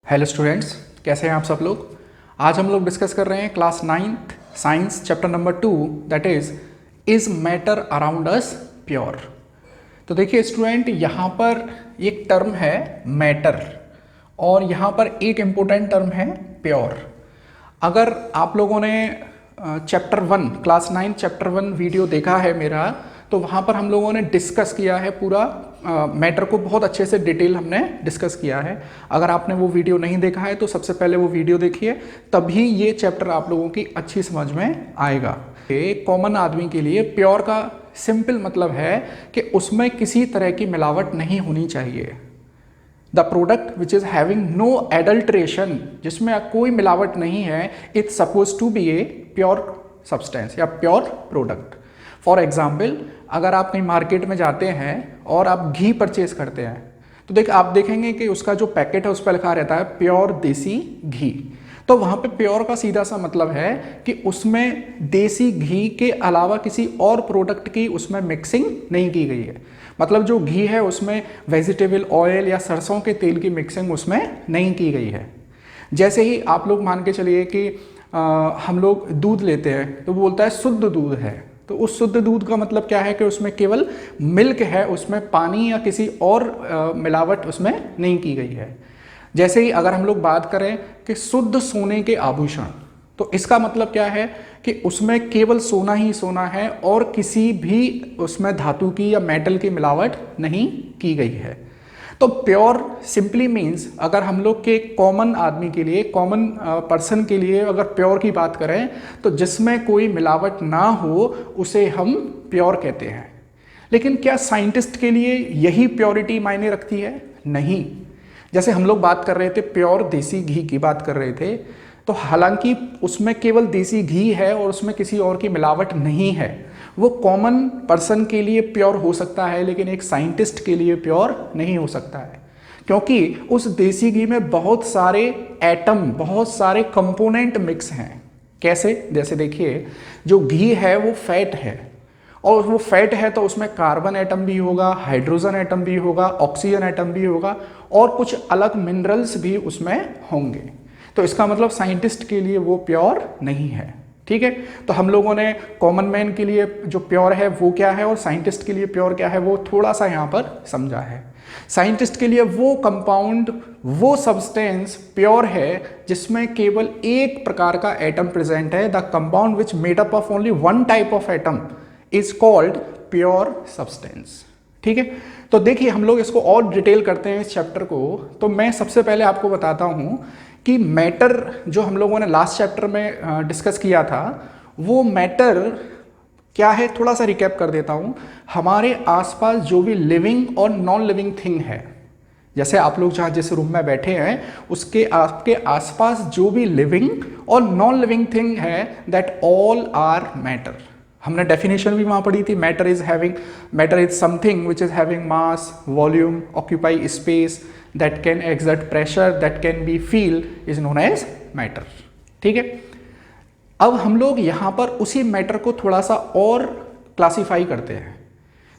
Hello students, कैसे हैं आप सब लोग। आज हम लोग डिस्कस कर रहे हैं class 9th science chapter number 2 that is matter around us pure. तो देखिए स्टूडेंट, यहाँ पर एक टर्म है मैटर और यहाँ पर एक इम्पोर्टेंट टर्म है प्योर। अगर आप लोगों ने चैप्टर 1 क्लास 9 चैप्टर 1 वीडियो देखा है मेरा, तो वहाँ पर हम लोगों ने डिस्कस किया है पूरा मैटर को, बहुत अच्छे से डिटेल हमने डिस्कस किया है। अगर आपने वो वीडियो नहीं देखा है तो सबसे पहले वो वीडियो देखिए, तभी ये चैप्टर आप लोगों की अच्छी समझ में आएगा। एक कॉमन आदमी के लिए प्योर का सिंपल मतलब है कि उसमें किसी तरह की मिलावट नहीं होनी चाहिए। The product which is having no adulteration, जिसमें कोई मिलावट नहीं है, it's suppose to be a pure substance या प्योर प्रोडक्ट। फॉर एग्जाम्पल, अगर आप कहीं मार्केट में जाते हैं और आप घी परचेज करते हैं तो आप देखेंगे कि उसका जो पैकेट है उस पर लिखा रहता है प्योर देसी घी। तो वहाँ पे प्योर का सीधा सा मतलब है कि उसमें देसी घी के अलावा किसी और प्रोडक्ट की उसमें मिक्सिंग नहीं की गई है। मतलब जो घी है उसमें वेजिटेबल ऑयल या सरसों के तेल की मिक्सिंग उसमें नहीं की गई है। जैसे ही आप लोग मान के चलिए कि हम लोग दूध लेते हैं तो वो बोलता है शुद्ध दूध है, तो उस शुद्ध दूध का मतलब क्या है कि उसमें केवल मिल्क है, उसमें पानी या किसी और मिलावट उसमें नहीं की गई है। जैसे ही अगर हम लोग बात करें कि शुद्ध सोने के आभूषण, तो इसका मतलब क्या है कि उसमें केवल सोना ही सोना है और किसी भी उसमें धातु की या मेटल की मिलावट नहीं की गई है। तो प्योर सिंपली मीन्स, अगर हम लोग के कॉमन आदमी के लिए, कॉमन पर्सन के लिए अगर प्योर की बात करें तो जिसमें कोई मिलावट ना हो उसे हम प्योर कहते हैं। लेकिन क्या साइंटिस्ट के लिए यही प्योरिटी मायने रखती है? नहीं। जैसे हम लोग बात कर रहे थे प्योर देसी घी की बात कर रहे थे, तो हालांकि उसमें केवल देसी घी है और उसमें किसी और की मिलावट नहीं है, वो कॉमन पर्सन के लिए प्योर हो सकता है, लेकिन एक साइंटिस्ट के लिए प्योर नहीं हो सकता है, क्योंकि उस देसी घी में बहुत सारे एटम, बहुत सारे कंपोनेंट मिक्स हैं। कैसे? जैसे देखिए, जो घी है वो फैट है, और वो फैट है तो उसमें कार्बन एटम भी होगा, हाइड्रोजन एटम भी होगा, ऑक्सीजन एटम भी होगा और कुछ अलग मिनरल्स भी उसमें होंगे। तो इसका मतलब साइंटिस्ट के लिए वो प्योर नहीं है। ठीक है, तो हम लोगों ने कॉमन मैन के लिए जो प्योर है वो क्या है और साइंटिस्ट के लिए प्योर क्या है वो थोड़ा सा यहाँ पर समझा है। साइंटिस्ट के लिए वो कंपाउंड, वो सब्सटेंस प्योर है जिसमें केवल एक प्रकार का एटम प्रेजेंट है। The compound which made up of only one type of atom is called pure substance. ठीक है, तो देखिए हम लोग इसको और डिटेल करते हैं इस चैप्टर को। तो मैं सबसे पहले आपको बताता हूं कि मैटर जो हम लोगों ने लास्ट चैप्टर में डिस्कस किया था, वो मैटर क्या है थोड़ा सा रिकैप कर देता हूं। हमारे आसपास जो भी लिविंग और नॉन लिविंग थिंग है, जैसे आप लोग जहाँ जिस रूम में बैठे हैं उसके आपके आसपास जो भी लिविंग और नॉन लिविंग थिंग है, दैट ऑल आर मैटर। हमने डेफिनेशन भी वहाँ पढ़ी थी, matter is something which is having mass, volume, occupy space, that can exert pressure, that can be feel is known as matter। ठीक है, अब हम लोग यहाँ पर उसी मैटर को थोड़ा सा और क्लासीफाई करते हैं।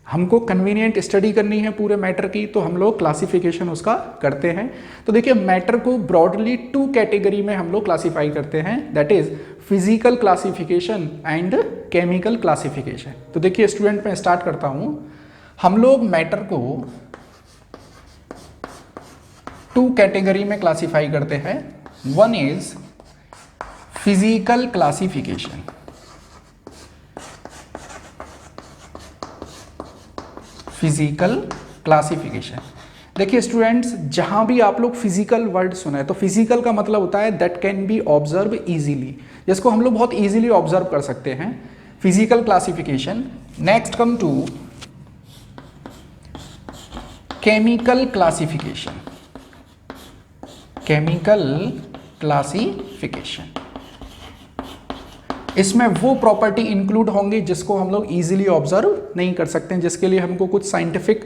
हमको कन्वीनियंट स्टडी करनी है पूरे मैटर की, तो हम लोग क्लासिफिकेशन उसका करते हैं। तो देखिए मैटर को ब्रॉडली 2 कैटेगरी में हम लोग क्लासीफाई करते हैं, that is physical classification and chemical classification. तो देखिए स्टूडेंट, मैं स्टार्ट करता हूँ। हम लोग मैटर को 2 कैटेगरी में क्लासिफाई करते हैं। One is physical classification, physical classification. देखिए स्टूडेंट्स, जहां भी आप लोग फिजिकल वर्ड सुने तो फिजिकल का मतलब होता है that can be observe easily, जिसको हम लोग बहुत इजीली ऑब्जर्व कर सकते हैं, physical classification. Next come to chemical classification, chemical classification. इसमें वो प्रॉपर्टी इंक्लूड होंगी जिसको हम लोग इजीली ऑब्जर्व नहीं कर सकते हैं, जिसके लिए हमको कुछ साइंटिफिक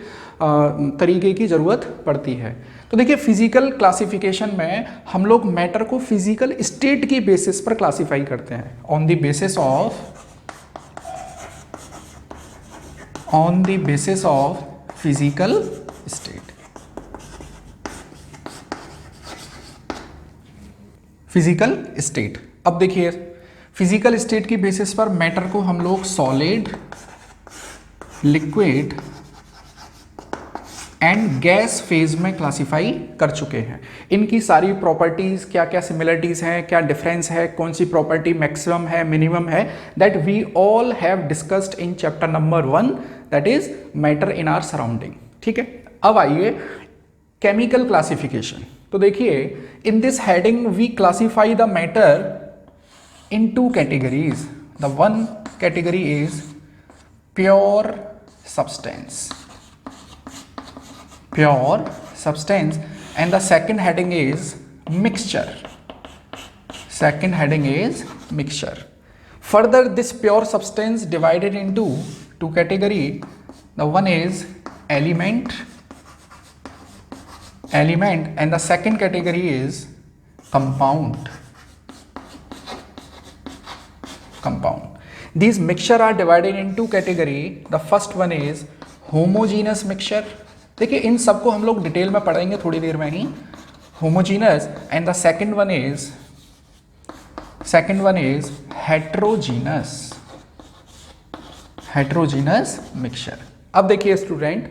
तरीके की जरूरत पड़ती है। तो देखिए फिजिकल क्लासिफिकेशन में हम लोग मैटर को फिजिकल स्टेट की बेसिस पर क्लासिफाई करते हैं, on the basis of physical state. Physical state. अब देखिए फिजिकल स्टेट की बेसिस पर मैटर को हम लोग solid, liquid and gas phase में क्लासिफाई कर चुके हैं। इनकी सारी प्रॉपर्टीज, क्या क्या सिमिलरिटीज हैं, क्या डिफरेंस है, कौन सी प्रॉपर्टी मैक्सिमम है, मिनिमम है, that we all have discussed in chapter number 1, that is matter in our surrounding. ठीक है, अब आइए केमिकल क्लासिफिकेशन। तो देखिए in this heading we classify the matter in two categories. The one category is pure substance, and the second heading is mixture. Further, this pure substance divided into two category. The one is element, and the second category is compound. These mixture are divided in two category. The first one is homogeneous mixture. देखिए इन सबको हम लोग detail में पढ़ेंगे थोड़ी देर में ही, homogeneous, and the second one is heterogeneous mixture. अब देखिए स्टूडेंट,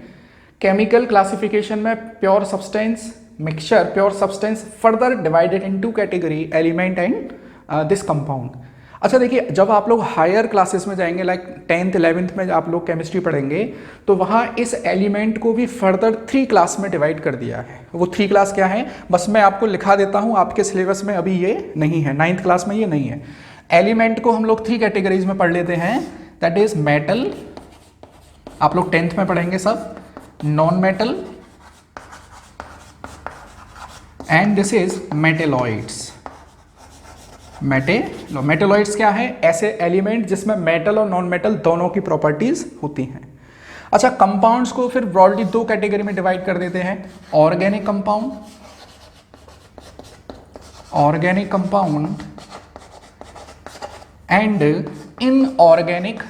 केमिकल क्लासिफिकेशन में pure substance, mixture, pure substance further divided in two category, element and this compound. अच्छा देखिए जब आप लोग हायर क्लासेस में जाएंगे, लाइक 10th 11th में आप लोग केमिस्ट्री पढ़ेंगे, तो वहाँ इस एलिमेंट को भी फर्दर 3 क्लास में डिवाइड कर दिया है। वो 3 क्लास क्या है, बस मैं आपको लिखा देता हूँ, आपके सिलेबस में अभी ये नहीं है, 9th क्लास में ये नहीं है। एलिमेंट को हम लोग 3 कैटेगरीज में पढ़ लेते हैं, दैट इज मेटल, आप लोग 10th में पढ़ेंगे सब, non metal, and this is metalloids. Metalloids क्या है, ऐसे एलिमेंट जिसमें मेटल और नॉन मेटल दोनों की प्रॉपर्टीज होती हैं। अच्छा कंपाउंड्स को फिर ब्रॉडली 2 कैटेगरी में डिवाइड कर देते हैं, organic compound and inorganic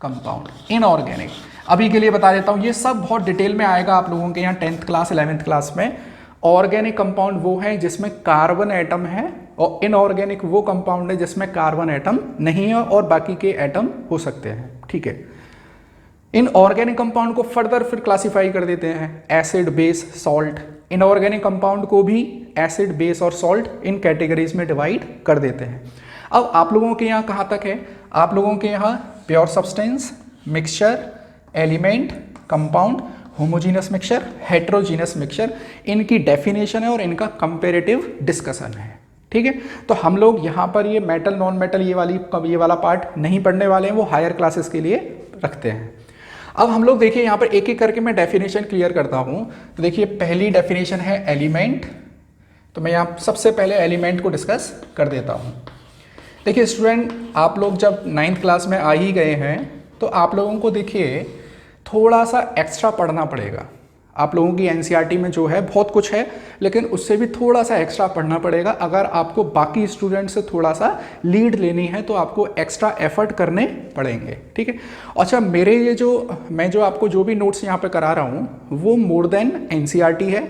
compound. Inorganic अभी के लिए बता देता हूं, ये सब बहुत डिटेल में आएगा आप लोगों के यहाँ 10th क्लास 11th क्लास में। ऑर्गेनिक कंपाउंड वो है जिसमें कार्बन एटम है, और इनऑर्गेनिक वो कंपाउंड है जिसमें कार्बन एटम नहीं है और बाकी के एटम हो सकते हैं। ठीक है, इनऑर्गेनिक कंपाउंड को फर्दर फिर क्लासिफाई कर देते हैं, acid, base, salt. Inorganic compound को भी एसिड, बेस और सॉल्ट इन कैटेगरीज में डिवाइड कर देते हैं। अब आप लोगों के यहाँ कहाँ तक है, आप लोगों के यहाँ pure substance, mixture, element, compound, homogeneous mixture, heterogeneous mixture, इनकी डेफिनेशन है और इनका कंपेरेटिव डिस्कशन है। ठीक है, तो हम लोग यहाँ पर ये मेटल, नॉन मेटल, ये वाला पार्ट नहीं पढ़ने वाले हैं, वो हायर क्लासेस के लिए रखते हैं। अब हम लोग देखिए यहाँ पर एक एक करके मैं डेफिनेशन क्लियर करता हूँ। तो देखिए पहली डेफिनेशन है एलिमेंट, तो मैं यहाँ सबसे पहले एलिमेंट को डिस्कस कर देता हूँ। देखिए स्टूडेंट, आप लोग जब 9th क्लास में आ ही गए हैं तो आप लोगों को देखिए थोड़ा सा एक्स्ट्रा पढ़ना पड़ेगा। आप लोगों की एनसीईआरटी में जो है बहुत कुछ है, लेकिन उससे भी थोड़ा सा एक्स्ट्रा पढ़ना पड़ेगा। अगर आपको बाकी स्टूडेंट से थोड़ा सा लीड लेनी है तो आपको एक्स्ट्रा एफर्ट करने पड़ेंगे। ठीक है, अच्छा मेरे ये मैं आपको जो भी नोट्स यहाँ पे करा रहा हूँ वो मोर देन एनसीईआरटी है।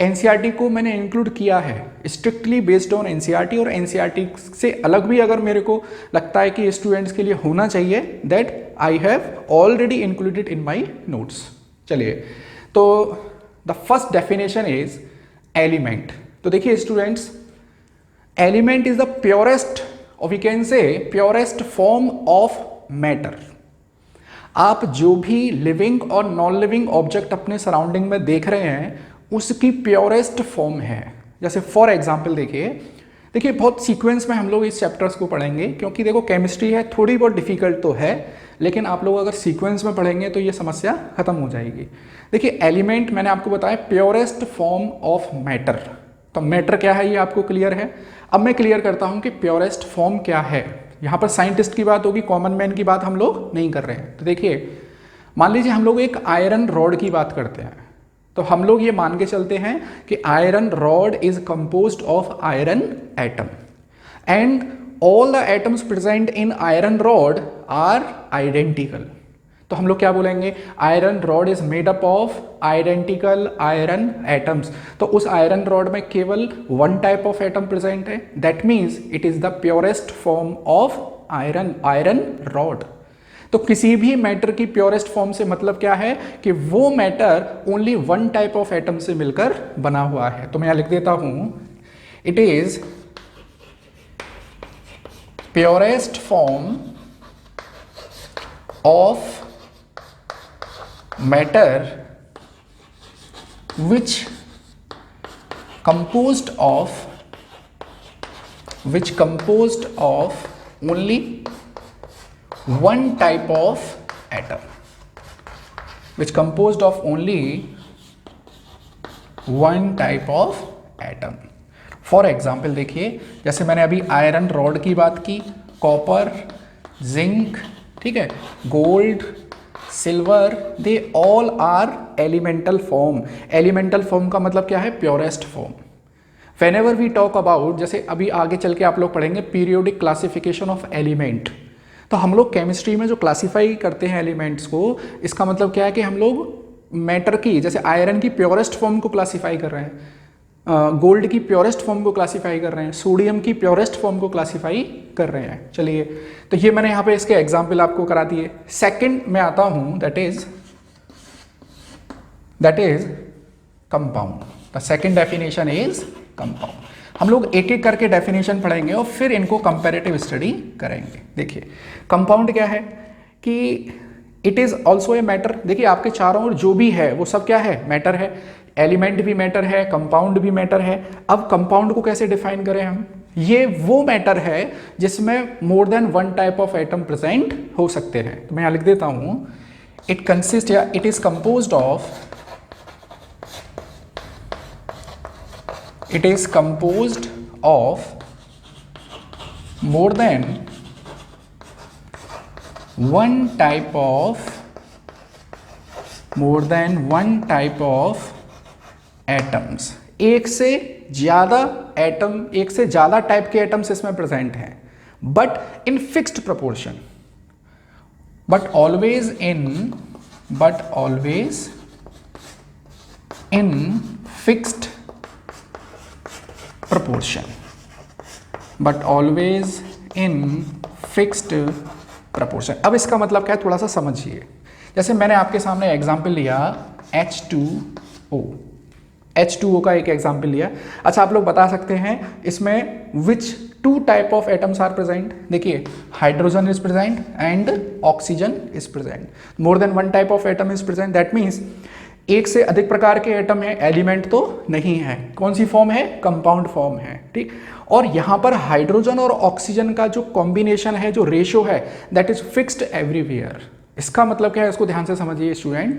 एनसीईआरटी को मैंने इंक्लूड किया है स्ट्रिक्टली बेस्ड ऑन एनसीईआरटी, और एनसीईआरटी से अलग भी अगर मेरे को लगता है कि स्टूडेंट्स के लिए होना चाहिए, that I have already included in my notes. चलिए, तो the first definition is element. तो देखिए students, element is the purest, और we can say purest form of matter. आप जो भी लिविंग और नॉन लिविंग ऑब्जेक्ट अपने सराउंडिंग में देख रहे हैं उसकी प्योरेस्ट फॉर्म है। जैसे फॉर एग्जाम्पल देखिए बहुत सीक्वेंस में हम लोग इस चैप्टर्स को पढ़ेंगे, क्योंकि देखो केमिस्ट्री है, थोड़ी बहुत डिफिकल्ट तो है, लेकिन आप लोग अगर सीक्वेंस में पढ़ेंगे तो ये समस्या खत्म हो जाएगी। देखिए एलिमेंट मैंने आपको बताया प्योरेस्ट फॉर्म ऑफ मैटर, तो मैटर क्या है ये आपको क्लियर है। अब मैं क्लियर करता हूँ कि प्योरेस्ट फॉर्म क्या है। यहाँ पर साइंटिस्ट की बात होगी, कॉमन मैन की बात हम लोग नहीं कर रहे हैं। तो देखिए मान लीजिए हम लोग एक आयरन रॉड की बात करते हैं, तो हम लोग ये मान के चलते हैं कि iron rod is composed of iron atom and all the atoms present in iron rod are identical. तो हम लोग क्या बोलेंगे, iron rod is made up of identical iron atoms. तो उस आयरन रॉड में केवल one type of atom present है, that means it is the purest form of iron rod. तो किसी भी मैटर की प्योरेस्ट फॉर्म से मतलब क्या है कि वो matter only one type of atom से मिलकर बना हुआ है। तो मैं यहां लिख देता हूं, it is purest form of matter which composed of only one type of atom, which composed of only one type of atom। For example देखिए, जैसे मैंने अभी आयरन रॉड की बात की, कॉपर, जिंक, ठीक है, gold, silver, they all are elemental form. Elemental form का मतलब क्या है, purest form. Whenever we talk about, जैसे अभी आगे चल के आप लोग पढ़ेंगे पीरियोडिक क्लासिफिकेशन ऑफ एलिमेंट, तो हम लोग केमिस्ट्री में जो क्लासीफाई करते हैं एलिमेंट्स को, इसका मतलब क्या है कि हम लोग मैटर की, जैसे आयरन की प्योरेस्ट फॉर्म को क्लासीफाई कर रहे हैं, गोल्ड की प्योरेस्ट फॉर्म को क्लासीफाई कर रहे हैं, सोडियम की प्योरेस्ट फॉर्म को क्लासीफाई कर रहे हैं। चलिए, तो ये मैंने यहाँ पे इसके एग्जाम्पल आपको करा दिए। सेकंड में आता हूँ, that is compound. The second definition is compound. हम लोग एक एक करके डेफिनेशन पढ़ेंगे और फिर इनको कंपैरेटिव स्टडी करेंगे। देखिए, कंपाउंड क्या है कि it is also a matter. देखिए, आपके चारों ओर जो भी है वो सब क्या है, मैटर है। एलिमेंट भी मैटर है, कंपाउंड भी मैटर है। अब कंपाउंड को कैसे डिफाइन करें हम, ये वो मैटर है जिसमें मोर than one type of atom present हो सकते हैं। तो मैं यहां लिख देता हूं, इट कंसिस्ट या it is composed of more than one type of atoms. एक से ज्यादा एटम, एक से ज्यादा टाइप के एटम्स इसमें प्रेजेंट हैं, but in fixed proportion, but always in fixed proportion। अब इसका मतलब क्या है, थोड़ा सा समझिए। जैसे मैंने आपके सामने एग्जाम्पल लिया H2O, H2O का एक एग्जाम्पल लिया। अच्छा, आप लोग बता सकते हैं इसमें which two type of atoms are present. देखिए, hydrogen is present and oxygen is present. More than one type of atom is present, that means एक से अधिक प्रकार के एटम है, एलिमेंट तो नहीं है। कौन सी फॉर्म है, कंपाउंड फॉर्म है, ठीक। और यहां पर हाइड्रोजन और ऑक्सीजन का जो कॉम्बिनेशन है, जो रेशियो है, दैट इज फिक्स्ड एवरीवेयर। इसका मतलब क्या है, इसको ध्यान से समझिए स्टूडेंट,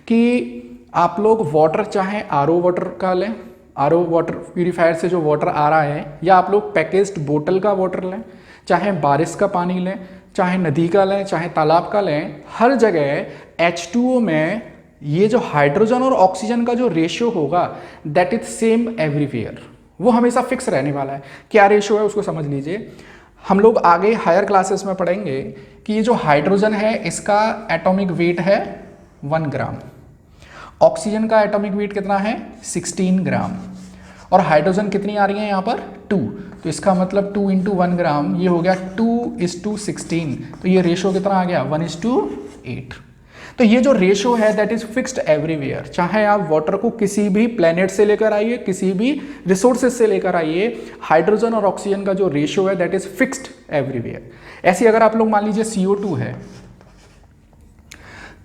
कि आप लोग वाटर चाहे आरओ वाटर का लें, आरओ वाटर प्यूरीफायर से जो वाटर आ रहा है, या आप लोग पैकेज्ड बोतल का वाटर लें, चाहे बारिश का पानी लें, चाहे नदी का लें, चाहे तालाब का लें, हर जगह H2O में ये जो हाइड्रोजन और ऑक्सीजन का जो रेशियो होगा, दैट इज सेम एवरीवेयर। वो हमेशा फिक्स रहने वाला है। क्या रेशियो है उसको समझ लीजिए। हम लोग आगे हायर क्लासेस में पढ़ेंगे कि ये जो हाइड्रोजन है, इसका एटॉमिक वेट है 1 ग्राम, ऑक्सीजन का एटॉमिक वेट कितना है 16 ग्राम, और हाइड्रोजन कितनी आ रही है यहाँ पर 2। तो इसका मतलब 2 × 1 ग्राम, ये हो गया 2:16। तो ये रेशियो कितना आ गया 1:8। तो ये जो रेशियो है दैट इज फिक्स्ड एवरीवेयर। चाहे आप वाटर को किसी भी प्लेनेट से लेकर आइए, किसी भी रिसोर्सेज से लेकर आइए, हाइड्रोजन और ऑक्सीजन का जो रेशियो है दैट इज फिक्स्ड एवरीवेयर। ऐसी अगर आप लोग मान लीजिए CO2 है,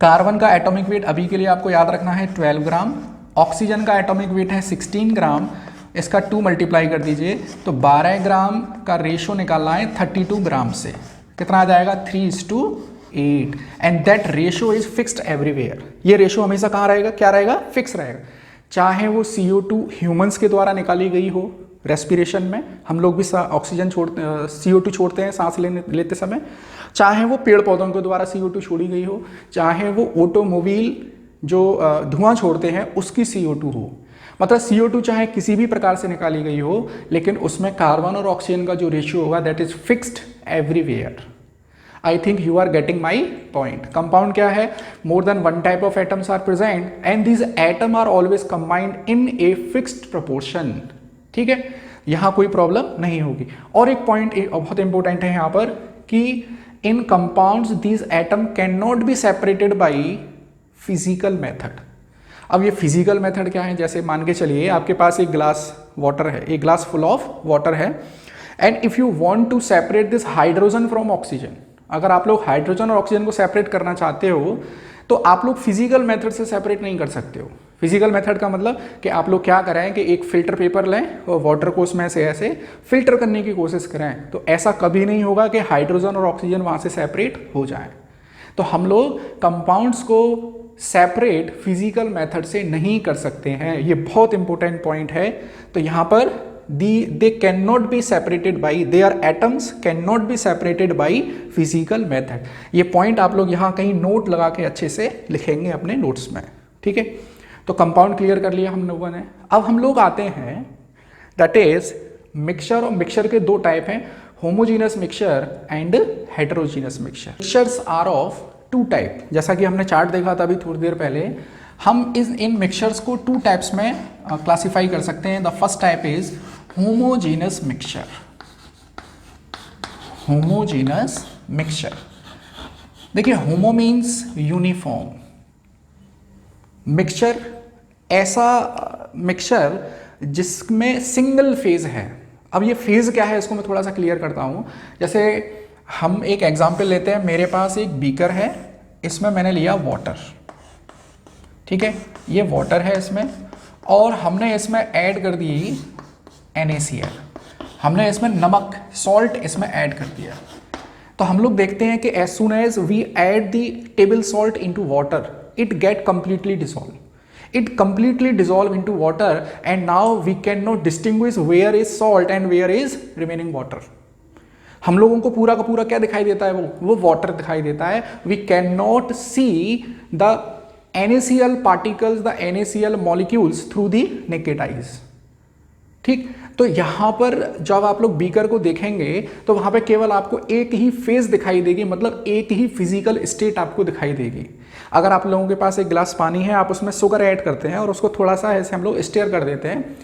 कार्बन का एटॉमिक वेट अभी के लिए आपको याद रखना है 12 ग्राम, ऑक्सीजन का एटॉमिक वेट है 16 ग्राम, इसका 2 मल्टीप्लाई कर दीजिए तो 12 ग्राम का रेशियो निकालना है 32 ग्राम से, कितना आ जाएगा 3:8। And that ratio is fixed everywhere. ये रेशियो हमेशा कहाँ रहेगा, क्या रहेगा, फिक्स रहेगा। चाहे वो CO2 ह्यूमंस के द्वारा निकाली गई हो, रेस्पिरेशन में हम लोग भी ऑक्सीजन CO2 छोड़ते हैं सांस लेते समय, चाहे वो पेड़ पौधों के द्वारा CO2 छोड़ी गई हो, चाहे वो ऑटोमोबाइल जो धुआं छोड़ते हैं उसकी CO2 हो, मतलब CO2 चाहे किसी भी प्रकार से निकाली गई हो, लेकिन उसमें कार्बन और ऑक्सीजन का जो रेशियो होगा that is fixed everywhere. I think you are getting my point. Compound क्या है? More than one type of atoms are present and these atom are always combined in a fixed proportion. ठीक है, यहां कोई problem नहीं होगी। और एक पॉइंट बहुत इंपॉर्टेंट है यहां पर कि in compounds these atom can not be separated by physical method. अब ये फिजिकल मेथड क्या है? जैसे मान के चलिए आपके पास एक ग्लास वाटर है, एक ग्लास फुल ऑफ वाटर है and if you want to separate this hydrogen from oxygen, अगर आप लोग हाइड्रोजन और ऑक्सीजन को सेपरेट करना चाहते हो तो आप लोग फिजिकल मेथड से सेपरेट नहीं कर सकते हो। फिजिकल मेथड का मतलब कि आप लोग क्या करें कि एक फिल्टर पेपर लें और वाटर को उसमें से ऐसे फिल्टर करने की कोशिश करें, तो ऐसा कभी नहीं होगा कि हाइड्रोजन और ऑक्सीजन वहाँ से सेपरेट हो जाए। तो हम लोग कंपाउंड्स को सेपरेट फिजिकल मेथड से नहीं कर सकते हैं, ये बहुत इंपॉर्टेंट पॉइंट है। तो यहाँ पर they cannot be separated by their atoms cannot be separated by physical method। ये पॉइंट आप लोग यहाँ कहीं नोट लगा के अच्छे से लिखेंगे अपने नोट्स में। ठीक है, तो कंपाउंड क्लियर कर लिया हम लोगों ने। अब हम लोग आते हैं दैट इज मिक्सचर। और मिक्सचर के दो टाइप हैं, homogeneous mixture and heterogeneous mixture. Mixtures are of two type. जैसा कि हमने चार्ट देखा था अभी थोड़ी देर पहले, हम इन मिक्सचर्स को टू टाइप्स में क्लासीफाई कर सकते हैं। The first type is homogeneous mixture. Homogeneous mixture, देखिए होमो मीन्स यूनिफॉर्म। मिक्सचर ऐसा मिक्सचर जिसमें सिंगल फेज है। अब ये फेज क्या है इसको मैं थोड़ा सा क्लियर करता हूं। जैसे हम एक एग्जांपल लेते हैं, मेरे पास एक बीकर है, इसमें मैंने लिया वाटर। ठीक है, ये वाटर है इसमें, और हमने इसमें ऐड कर दी NaCl, हमने इसमें नमक सॉल्ट इसमें ऐड कर दिया। तो हम लोग देखते हैं कि as soon as we add the table salt into water, it get completely dissolve. It completely dissolve into water and now we cannot distinguish where is salt and where is remaining water। हम लोगों को पूरा का पूरा क्या दिखाई देता है? वो वाटर दिखाई देता है। We cannot see the NaCl particles, the NaCl molecules through the naked eyes। ठीक, तो यहाँ पर जब आप लोग बीकर को देखेंगे तो वहाँ पे केवल आपको एक ही फेज दिखाई देगी, मतलब एक ही फिजिकल स्टेट आपको दिखाई देगी। अगर आप लोगों के पास एक गिलास पानी है, आप उसमें शुगर ऐड करते हैं और उसको थोड़ा सा ऐसे हम लोग स्टेयर कर देते हैं,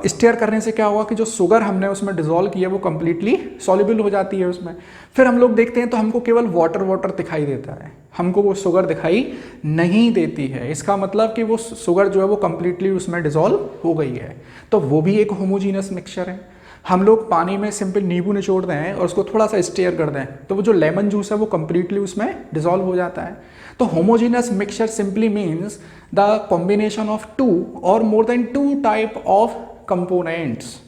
स्टेयर करने से क्या हुआ कि जो शुगर हमने उसमें डिसॉल्व किया वो कंप्लीटली सॉल्युबल हो जाती है उसमें। फिर हम लोग देखते हैं तो हमको केवल वाटर वाटर दिखाई देता है, हमको वो शुगर दिखाई नहीं देती है। इसका मतलब कि वो शुगर जो है वो कंप्लीटली उसमें डिसॉल्व हो गई है। तो वो भी एक होमोजीनस मिक्सचर है। हम लोग पानी में सिंपल नींबू निचोड़ दें और उसको थोड़ा सा स्टेयर कर दें तो वो जो लेमन जूस है वो कंप्लीटली उसमें डिसॉल्व हो जाता है। तो homogeneous mixture simply means the combination of two और more than two type of components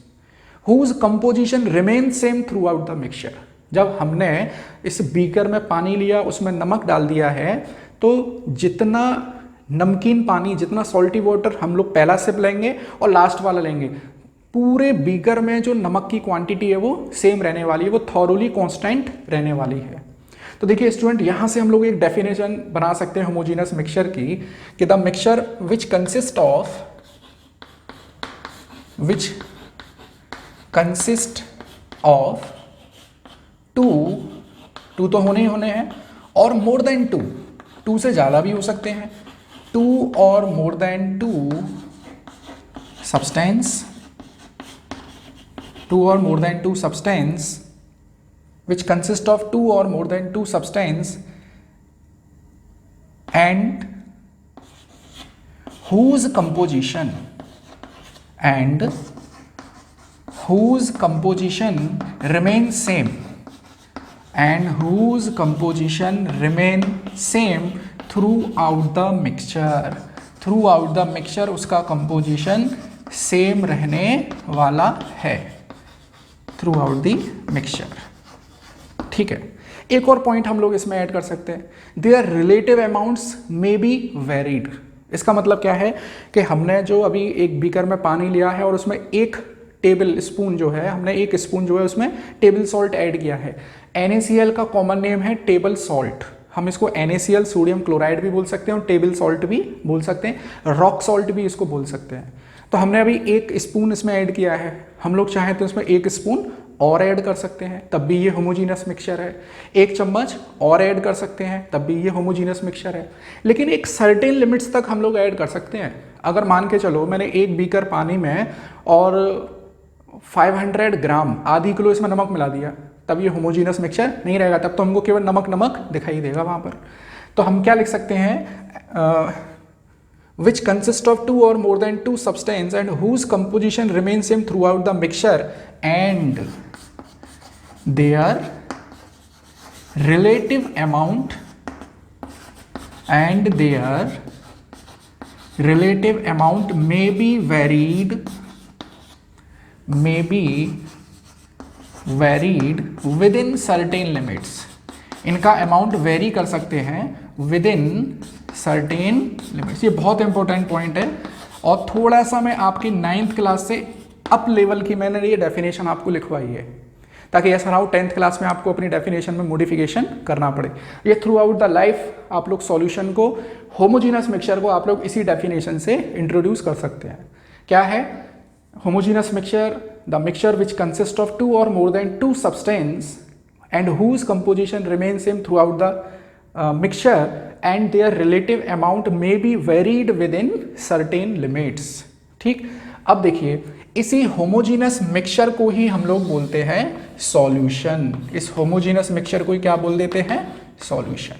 whose composition remain same throughout the mixture. जब हमने इस बीकर में पानी लिया, उसमें नमक डाल दिया है, तो जितना नमकीन पानी, जितना सॉल्टी वाटर हम लोग पहला सिप लेंगे और लास्ट वाला लेंगे, पूरे बीकर में जो नमक की क्वांटिटी है वो सेम रहने वाली है, वो थॉरोली कांस्टेंट रहने वाली है। तो देखिए स्टूडेंट, यहाँ से हम लोग एक डेफिनेशन बना सकते हैं होमोजीनस मिक्सचर की कि the mixture which consist of two तो होने ही होने हैं, और मोर देन टू से ज़्यादा भी हो सकते हैं, टू और more than two substance, two और more than two substance which consist of two or more than two substance and whose composition remains same throughout the mixture उसका composition same रहने वाला है throughout the mixture। ठीक है, एक और point हम लोग इसमें ऐड कर सकते हैं, there relative amounts may be varied. इसका मतलब क्या है कि हमने जो अभी एक बीकर में पानी लिया है और उसमें एक टेबल स्पून जो है, हमने एक स्पून जो है उसमें टेबल सॉल्ट ऐड किया है। NaCl का कॉमन नेम है टेबल सॉल्ट, हम इसको NaCl सोडियम क्लोराइड भी बोल सकते हैं और टेबल सॉल्ट भी बोल सकते हैं, रॉक सॉल्ट भी इसको बोल सकते हैं। तो हमने अभी 1 स्पून इसमें ऐड किया है, हम लोग चाहें तो इसमें 1 स्पून और ऐड कर सकते हैं, तब भी ये होमोजीनस मिक्सचर है। 1 चम्मच और ऐड कर सकते हैं, तब भी ये होमोजीनस मिक्सचर है। लेकिन एक सर्टेन लिमिट्स तक हम लोग ऐड कर सकते हैं। अगर मान के चलो मैंने 1 बीकर पानी में और 500 ग्राम, आधी किलो इसमें नमक मिला दिया, तब ये होमोजीनस मिक्सचर नहीं रहेगा, तब तो हमको केवल नमक नमक दिखाई देगा वहाँ पर। तो हम क्या लिख सकते हैं, which consist of 2 or more than 2 substance and whose composition remains same throughout the mixture and their relative amount may be varied within certain limits। इनका अमाउंट वेरी कर सकते हैं विदिन सर्टेन लिमिट्स। ये बहुत इंपॉर्टेंट पॉइंट है और थोड़ा सा मैं आपकी 9th क्लास से अप लेवल की मैंने ये डेफिनेशन आपको लिखवाई है, ताकि ऐसा ना हो 10th क्लास में आपको अपनी डेफिनेशन में मॉडिफिकेशन करना पड़े। ये थ्रू आउट द लाइफ आप लोग सॉल्यूशन को, होमोजीनस मिक्सचर को आप लोग इसी डेफिनेशन से इंट्रोड्यूस कर सकते हैं। क्या है homogeneous mixture? The mixture which consist of 2 or more than 2 substance and whose composition remains same throughout the mixture and their relative amount may be varied within certain limits। ठीक, अब देखिए इसी होमोजीनस मिक्सचर को ही हम लोग बोलते हैं solution. इस होमोजीनस मिक्सचर को ही क्या बोल देते हैं? सॉल्यूशन।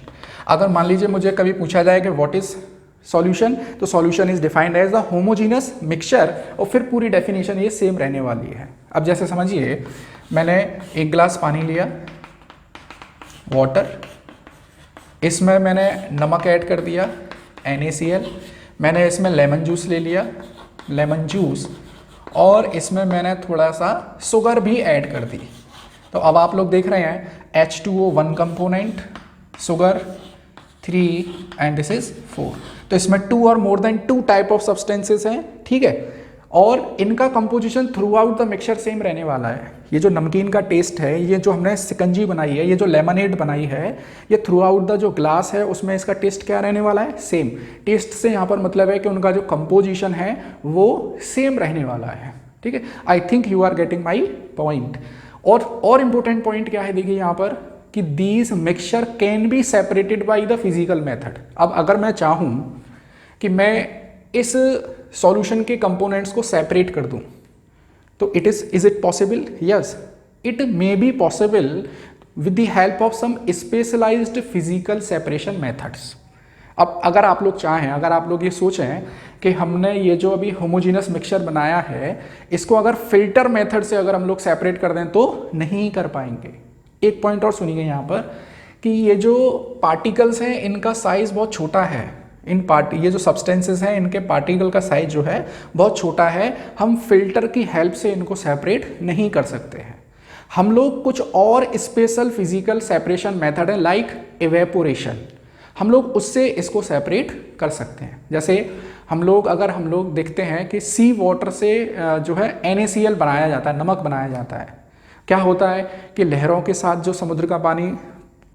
अगर मान लीजिए मुझे कभी पूछा जाए कि व्हाट इज सॉल्यूशन, तो solution is defined as the homogeneous mixture, और फिर पूरी डेफिनेशन ये सेम रहने वाली है। अब जैसे समझिए मैंने 1 गिलास पानी लिया, वाटर, इसमें मैंने नमक ऐड कर दिया NaCl, मैंने इसमें लेमन जूस ले लिया, लेमन जूस, और इसमें मैंने थोड़ा सा शुगर भी ऐड कर दी। तो अब आप लोग देख रहे हैं H2O 1 component, sugar 3 and this is 4। तो इसमें 2 और more then 2 type of substances हैं, ठीक है, और इनका composition through out the mixture same रहने वाला है। ये जो नमकीन का टेस्ट है, ये जो हमने सिकंजी बनाई है, ये जो लेमनेड बनाई है, ये थ्रू आउट द जो ग्लास है उसमें इसका टेस्ट क्या रहने वाला है? सेम। टेस्ट से यहाँ पर मतलब है कि उनका जो कंपोजिशन है वो सेम रहने वाला है, ठीक है। I think you are getting my point. और इम्पोर्टेंट पॉइंट क्या है, देखिए यहाँ पर कि these mixture can be separated by the physical method. अब अगर मैं चाहूँ कि मैं इस सॉल्यूशन के कंपोनेंट्स को सेपरेट कर दूं, तो is it possible? Yes, it may be possible with the help of some specialised physical separation methods. अब अगर आप लोग चाहें, अगर आप लोग ये सोचें कि हमने ये जो अभी होमोजीनस मिक्सचर बनाया है, इसको अगर फिल्टर मेथड से अगर हम लोग सेपरेट कर दें तो नहीं कर पाएंगे। एक पॉइंट और सुनिए यहाँ पर कि ये जो पार्टिकल्स हैं इनका साइज बहुत छोटा है। ये जो सब्सटेंसेस हैं इनके पार्टिकल का साइज जो है बहुत छोटा है, हम फिल्टर की हेल्प से इनको सेपरेट नहीं कर सकते हैं। हम लोग कुछ और स्पेशल फिजिकल सेपरेशन मेथड है लाइक इवेपोरेशन, हम लोग उससे इसको सेपरेट कर सकते हैं। जैसे हम लोग देखते हैं कि सी वाटर से जो है NaCl बनाया जाता है, नमक बनाया जाता है। क्या होता है कि लहरों के साथ जो समुद्र का पानी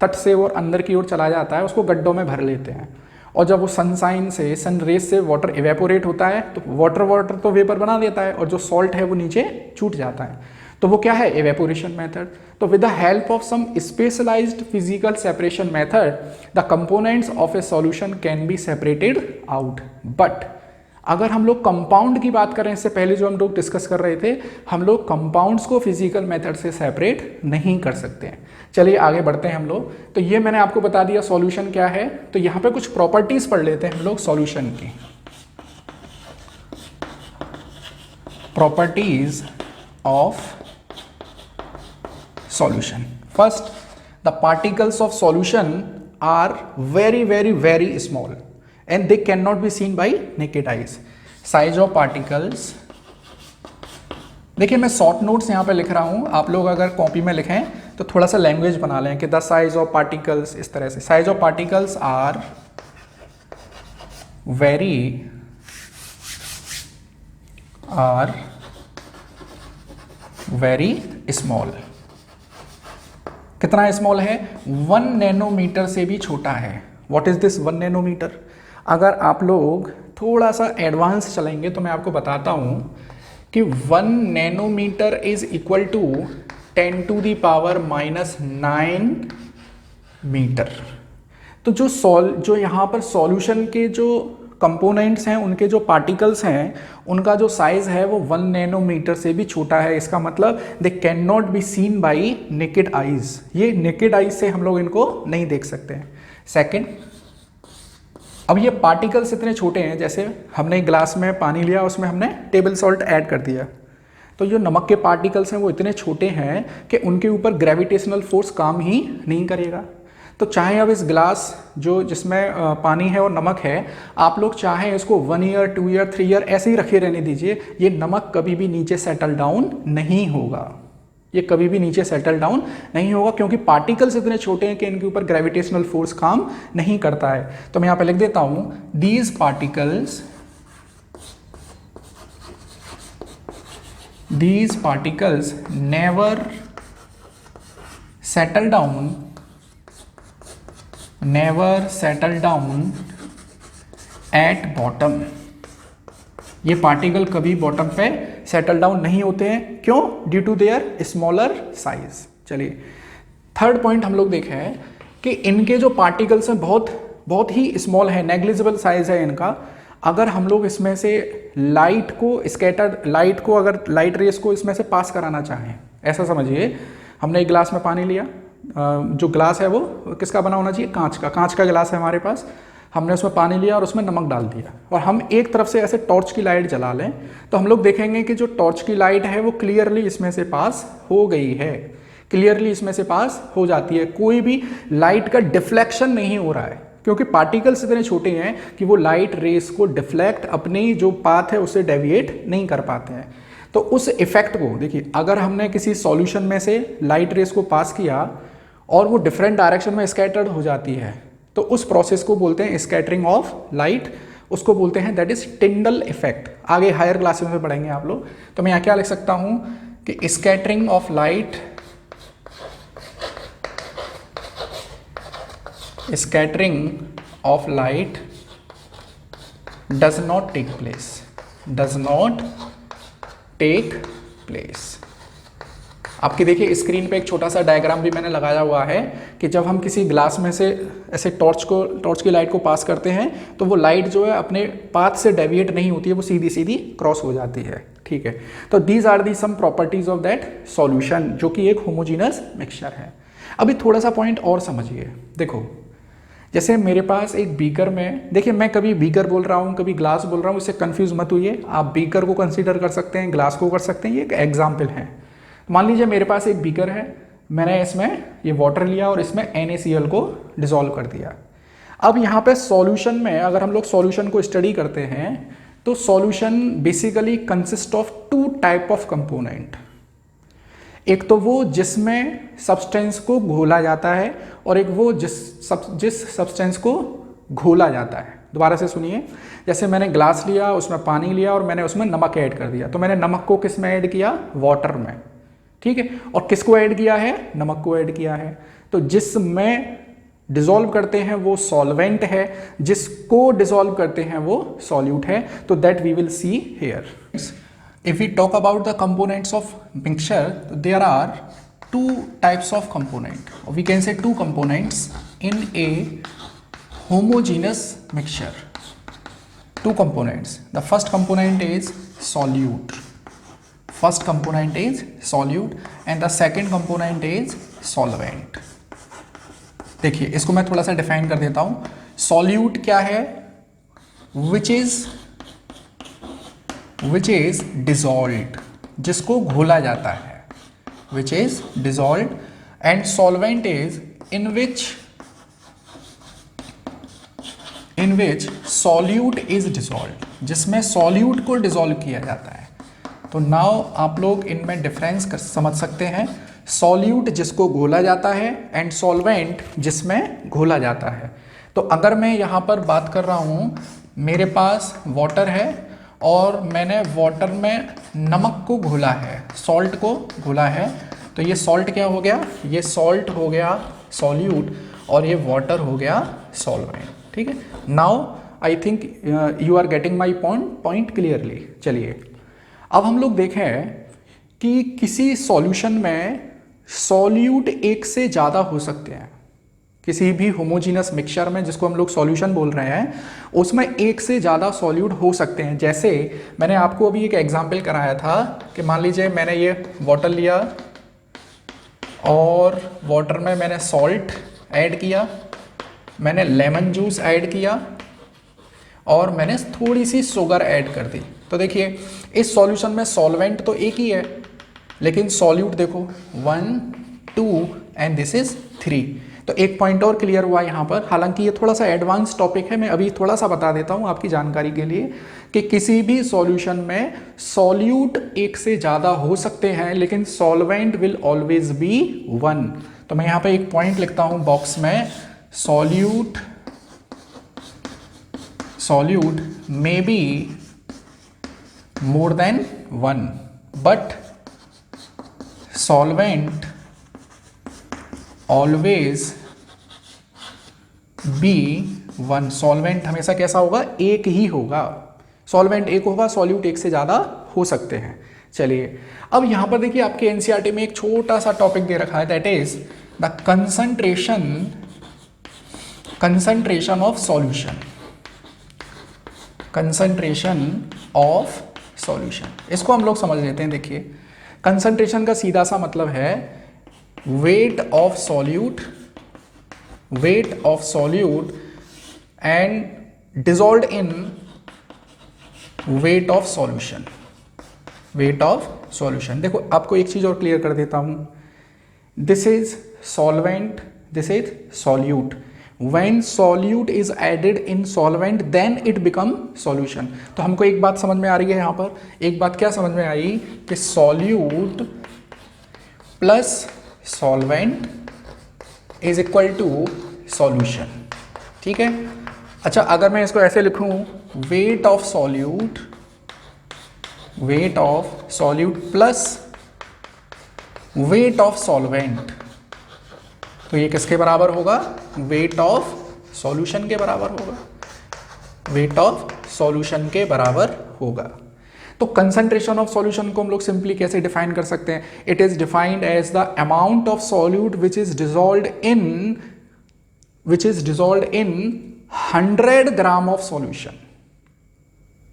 तट से और अंदर की ओर चला जाता है, उसको गड्ढों में भर लेते हैं, और जब वो सन रेज से वाटर इवेपोरेट होता है तो वाटर तो वेपर बना देता है, और जो सॉल्ट है वो नीचे छूट जाता है। तो वो क्या है? Evaporation method. तो with the help of some specialised physical separation method the components of a solution can be separated out. But अगर हम लोग कंपाउंड की बात करें, इससे पहले जो हम लोग डिस्कस कर रहे थे, हम लोग कंपाउंड्स को फिजिकल मेथड से सेपरेट नहीं कर सकते हैं। चलिए आगे बढ़ते हैं हम लोग। तो ये मैंने आपको बता दिया सॉल्यूशन क्या है। तो यहाँ पे कुछ प्रॉपर्टीज पढ़ लेते हैं हम लोग सॉल्यूशन की। Properties of solution. First, the particles of solution are very very very small and they cannot be seen by naked eyes. Size of particles, देखिए मैं शॉर्ट नोट्स यहाँ पे लिख रहा हूँ, आप लोग अगर कॉपी में लिखें तो थोड़ा सा लैंग्वेज बना लें कि द साइज ऑफ पार्टिकल्स, इस तरह से। Size of particles are very small. कितना स्मॉल है? 1 नैनोमीटर से भी छोटा है। What is this 1 nanometre? अगर आप लोग थोड़ा सा एडवांस चलेंगे तो मैं आपको बताता हूँ कि 1 nanometre is equal to 10⁻⁻9 metre. तो जो यहाँ पर सॉल्यूशन के जो कंपोनेंट्स हैं, उनके जो पार्टिकल्स हैं, उनका जो साइज है वो 1 नैनोमीटर से भी छोटा है। इसका मतलब they can not be seen by naked eyes. ये नेकेड आइज से हम लोग इनको नहीं देख सकते हैं। सेकंड, अब ये पार्टिकल्स इतने छोटे हैं, जैसे हमने एक ग्लास में पानी लिया, उसमें हमने टेबल सॉल्ट ऐड कर दिया, तो जो नमक के पार्टिकल्स हैं वो इतने छोटे हैं कि उनके ऊपर ग्रेविटेशनल फोर्स काम ही नहीं करेगा। तो चाहे अब इस ग्लास जिसमें पानी है और नमक है, आप लोग चाहें इसको 1 ईयर 2 ईयर 3 ईयर ऐसे ही रखे रहने दीजिए, ये नमक कभी भी नीचे सेटल डाउन नहीं होगा। ये कभी भी नीचे सेटल डाउन नहीं होगा, क्योंकि पार्टिकल्स इतने छोटे हैं कि इनके ऊपर ग्रेविटेशनल फोर्स काम नहीं करता है। तो मैं यहाँ पे लिख देता हूं, these particles never settle down at bottom. ये पार्टिकल कभी बॉटम पे सेटल डाउन नहीं होते हैं। क्यों? Due to their smaller size. चलिए, थर्ड पॉइंट हम लोग देखें हैं कि इनके जो पार्टिकल्स हैं बहुत ही स्मॉल है, नेग्लिजिबल साइज है इनका। अगर हम लोग इसमें से लाइट को अगर लाइट रेस को इसमें से पास कराना चाहें, ऐसा समझिए हमने एक गिलास में पानी लिया, जो ग्लास है वो किसका बना होना चाहिए? कांच का गिलास है हमारे पास। हमने उसमें पानी लिया और उसमें नमक डाल दिया, और हम एक तरफ से ऐसे टॉर्च की लाइट जला लें, तो हम लोग देखेंगे कि जो टॉर्च की लाइट है वो क्लियरली इसमें से पास हो गई है, क्लियरली इसमें से पास हो जाती है। कोई भी लाइट का डिफ्लेक्शन नहीं हो रहा है, क्योंकि पार्टिकल्स इतने छोटे हैं कि वो लाइट रेस को डिफ्लेक्ट अपनी जो पाथ है उससे डेविएट नहीं कर पाते हैं। तो उस इफेक्ट को देखिए, अगर हमने किसी सॉल्यूशन में से लाइट रेस को पास किया और वो डिफरेंट डायरेक्शन में स्कैटर्ड हो जाती है, तो उस प्रोसेस को बोलते हैं स्कैटरिंग ऑफ लाइट। उसको बोलते हैं दैट इज टिंडल इफेक्ट। आगे हायर क्लासेस में पढ़ेंगे आप लोग। तो मैं यहाँ क्या लिख सकता हूं कि scattering of light does not take place. आपकी देखिए स्क्रीन पे एक छोटा सा डायग्राम भी मैंने लगाया हुआ है कि जब हम किसी ग्लास में से ऐसे टॉर्च की लाइट को पास करते हैं, तो वो लाइट जो है अपने पाथ से डेविएट नहीं होती है, वो सीधी सीधी क्रॉस हो जाती है। ठीक है, तो these are the some properties of that solution, जो कि एक होमोजीनस मिक्सचर है। अभी थोड़ा सा पॉइंट और समझिए। देखो, जैसे मेरे पास एक बीकर में, देखिए मैं कभी बीकर बोल रहा हूँ, कभी ग्लास बोल रहा हूँ, इससे कंफ्यूज मत होइए। आप बीकर को कंसीडर कर सकते हैं, ग्लास को कर सकते हैं, ये एक एग्जाम्पल है। मान लीजिए मेरे पास एक बीकर है, मैंने इसमें ये वाटर लिया और इसमें NaCl को डिसॉल्व कर दिया। अब यहाँ पे सॉल्यूशन में अगर हम लोग सॉल्यूशन को स्टडी करते हैं, तो solution basically consist of 2 type of component. एक तो वो जिसमें सब्सटेंस को घोला जाता है, और एक वो जिस सब्सटेंस को घोला जाता है। दोबारा से सुनिए, जैसे मैंने ग्लास लिया, उसमें पानी लिया और मैंने उसमें नमक ऐड कर दिया, तो मैंने नमक को किस में ऐड किया? वाटर में। ठीक है, और किसको ऐड किया है? नमक को ऐड किया है। तो जिसमें डिसॉल्व करते हैं वो सॉल्वेंट है, जिसको डिसॉल्व करते हैं वो सॉल्यूट है। तो that we will see here. If we talk about the components of mixture, there are 2 types of component, or we can say 2 components in a homogeneous mixture. 2 components. The first component is solute. And the second component is solvent. देखिए, इसको मैं थोड़ा सा define कर देता हूं। solute क्या है? which is dissolved, जिसको घोला जाता है, which is dissolved, and solvent is in which solute is dissolved, जिसमें solute को डिसॉल्व किया जाता है। तो नाउ आप लोग इनमें डिफरेंस समझ सकते हैं। सॉल्यूट जिसको घोला जाता है एंड सॉल्वेंट जिसमें घोला जाता है। तो अगर मैं यहाँ पर बात कर रहा हूँ, मेरे पास वाटर है और मैंने वाटर में नमक को घोला है, सॉल्ट को घोला है, तो ये सॉल्ट क्या हो गया? ये सॉल्ट हो गया सॉल्यूट, और ये वाटर हो गया सॉल्वेंट। ठीक है, now I think you are getting my point clearly. चलिए अब हम लोग देखें कि किसी सॉल्यूशन में सॉल्यूट एक से ज़्यादा हो सकते हैं। किसी भी होमोजीनस मिक्सचर में, जिसको हम लोग सॉल्यूशन बोल रहे हैं, उसमें एक से ज़्यादा सॉल्यूट हो सकते हैं। जैसे मैंने आपको अभी एक एग्जांपल कराया था कि मान लीजिए मैंने ये वाटर लिया और वाटर में मैंने सॉल्ट ऐड किया, मैंने लेमन जूस ऐड किया और मैंने थोड़ी सी शुगर ऐड कर दी। तो देखिए इस सॉल्यूशन में सॉल्वेंट तो एक ही है, लेकिन सॉल्यूट देखो 1 2 एंड दिस इज 3। तो एक पॉइंट और क्लियर हुआ यहाँ पर। हालांकि ये थोड़ा सा एडवांस टॉपिक है, मैं अभी थोड़ा सा बता देता हूँ आपकी जानकारी के लिए कि किसी भी सॉल्यूशन में सॉल्यूट एक से ज़्यादा हो सकते हैं, लेकिन सॉल्वेंट विल ऑलवेज बी 1। तो मैं यहाँ पे एक पॉइंट लिखता हूँ बॉक्स में, solute may be more than 1 but solvent always be 1। Solvent हमेशा कैसा होगा? एक ही होगा। सॉल्वेंट एक होगा, सॉल्यूट एक से ज़्यादा हो सकते हैं। चलिए अब यहाँ पर देखिए आपके एनसीईआरटी में एक छोटा सा टॉपिक दे रखा है, that is the concentration of solution. Concentration of solution, इसको हम लोग समझ लेते हैं। देखिए कंसंट्रेशन का सीधा सा मतलब है wait of solute and dissolved in wait of solution. देखो आपको एक चीज और क्लियर कर देता हूं, this is solvent, this is solute. When solute is added in solvent then it become solution। तो हमको एक बात समझ में आ रही है यहाँ पर, एक बात क्या समझ में आई कि solute plus solvent is equal to solution। ठीक है। अच्छा अगर मैं इसको ऐसे लिखूं, weight of solute plus weight of solvent, तो ये किसके बराबर होगा? वेट ऑफ सॉल्यूशन के बराबर होगा। वेट ऑफ सॉल्यूशन के बराबर होगा। तो कंसंट्रेशन ऑफ सॉल्यूशन को हम लोग सिंपली कैसे डिफाइन कर सकते हैं? It is defined as the amount of solute which is dissolved in 100 gram of solution.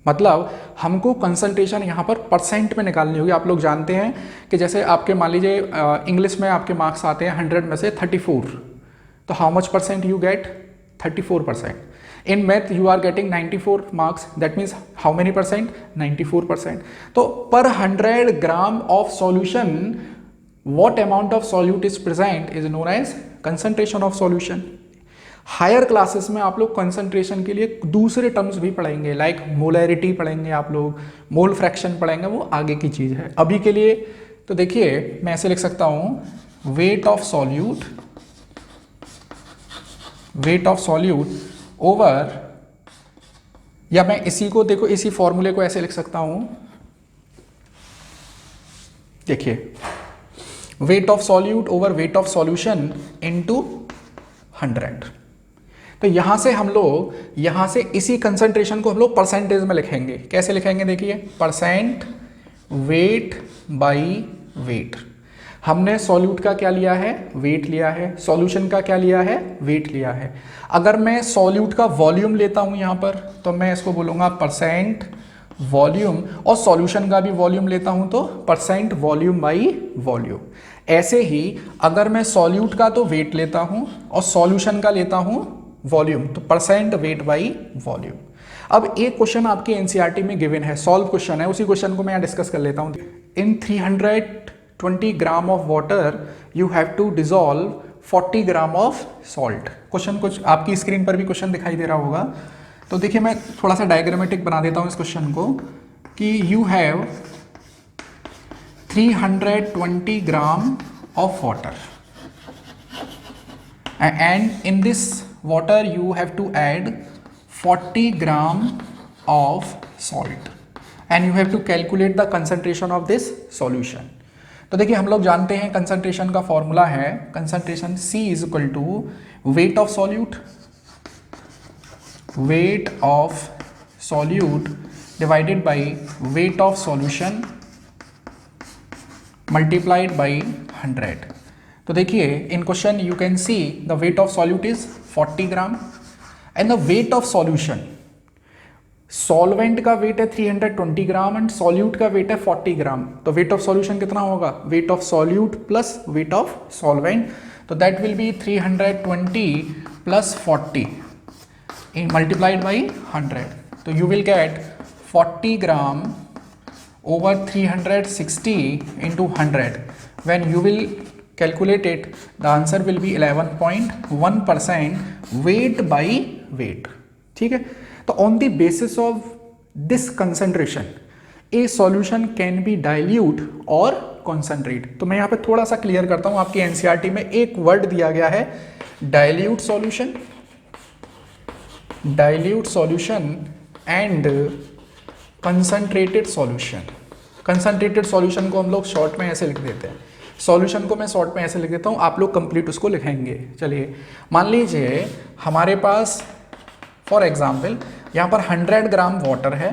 मतलब हमको कंसंट्रेशन यहाँ पर परसेंट में निकालनी होगी। आप लोग जानते हैं कि जैसे आपके मान लीजिए इंग्लिश में आपके मार्क्स आते हैं 100 में से 34, तो how much percent you get? 34%। In math you are getting 94 marks, that means how many percent? 94%। तो per 100 gram of solution what amount of solute is present is known as concentration of solution। Higher classes में आप लोग concentration के लिए दूसरे terms भी पढ़ेंगे, like molarity पढ़ेंगे, आप लोग मोल फ्रैक्शन पढ़ेंगे, वो आगे की चीज़ है। अभी के लिए तो देखिए मैं ऐसे लिख सकता हूँ, वेट ऑफ सॉल्यूट ओवर, या मैं इसी को देखो इसी फॉर्मूले को ऐसे लिख सकता हूँ, देखिए wait of solute over weight of solution into 100। तो यहां से हम लोग यहां से इसी कंसंट्रेशन को हम लोग परसेंटेज में लिखेंगे। कैसे लिखेंगे? देखिए परसेंट वेट बाई वेट। हमने सॉल्यूट का क्या लिया है? वेट लिया है। सॉल्यूशन का क्या लिया है? वेट लिया है। अगर मैं सॉल्यूट का वॉल्यूम लेता हूं यहां पर, तो मैं इसको बोलूंगा परसेंट वॉल्यूम, और सॉल्यूशन का भी वॉल्यूम लेता हूं तो परसेंट वॉल्यूम बाई वॉल्यूम। ऐसे ही अगर मैं सॉल्यूट का तो वेट लेता हूं और सॉल्यूशन का लेता हूं वॉल्यूम, तो परसेंट वेट बाई वॉल्यूम। अब एक क्वेश्चन आपके एनसीईआरटी में गिवन है, सॉल्व क्वेश्चन है, उसी क्वेश्चन को मैं यहाँ डिस्कस कर लेता हूँ। In 320 gram of water you have to dissolve 40 gram of salt. Question कुछ आपकी स्क्रीन पर भी क्वेश्चन दिखाई दे रहा होगा। तो देखिए मैं थोड़ा सा डायग्रामेटिक बना देता हूँ इस क्वेश्चन को, कि you have 320 gram of water and in this water you have to add 40 gram of salt and you have to calculate the concentration of this solution। तो देखिए हम लोग जानते हैं कंसंट्रेशन का फॉर्मूला है, concentration C is equal to weight of solute weight of solute divided by weight of solution multiplied by 100। तो देखिए in question you can see the weight of solute is 40 gram and the weight of solution, solvent का weight है 320 gram and solute का weight है 40 gram. तो weight of solution कितना होगा, weight of solute plus weight of solvent, तो that will be 320 plus 40 in multiplied by 100। तो you will get 40 gram over 360 into 100. When you will calculate it, the answer will be 11.1% weight by weight। ठीक है, तो on the basis of this concentration a solution can be dilute or concentrate। तो मैं यहाँ पे थोड़ा सा clear करता हूँ, आपकी एनसीईआरटी में एक वर्ड दिया गया है dilute solution, dilute solution and concentrated solution. Concentrated solution को हम लोग शॉर्ट में ऐसे लिख देते हैं, सॉल्यूशन को मैं शॉर्ट में ऐसे लिख देता हूँ, आप लोग कंप्लीट उसको लिखेंगे। चलिए मान लीजिए हमारे पास फॉर एग्जांपल यहाँ पर 100 ग्राम वाटर है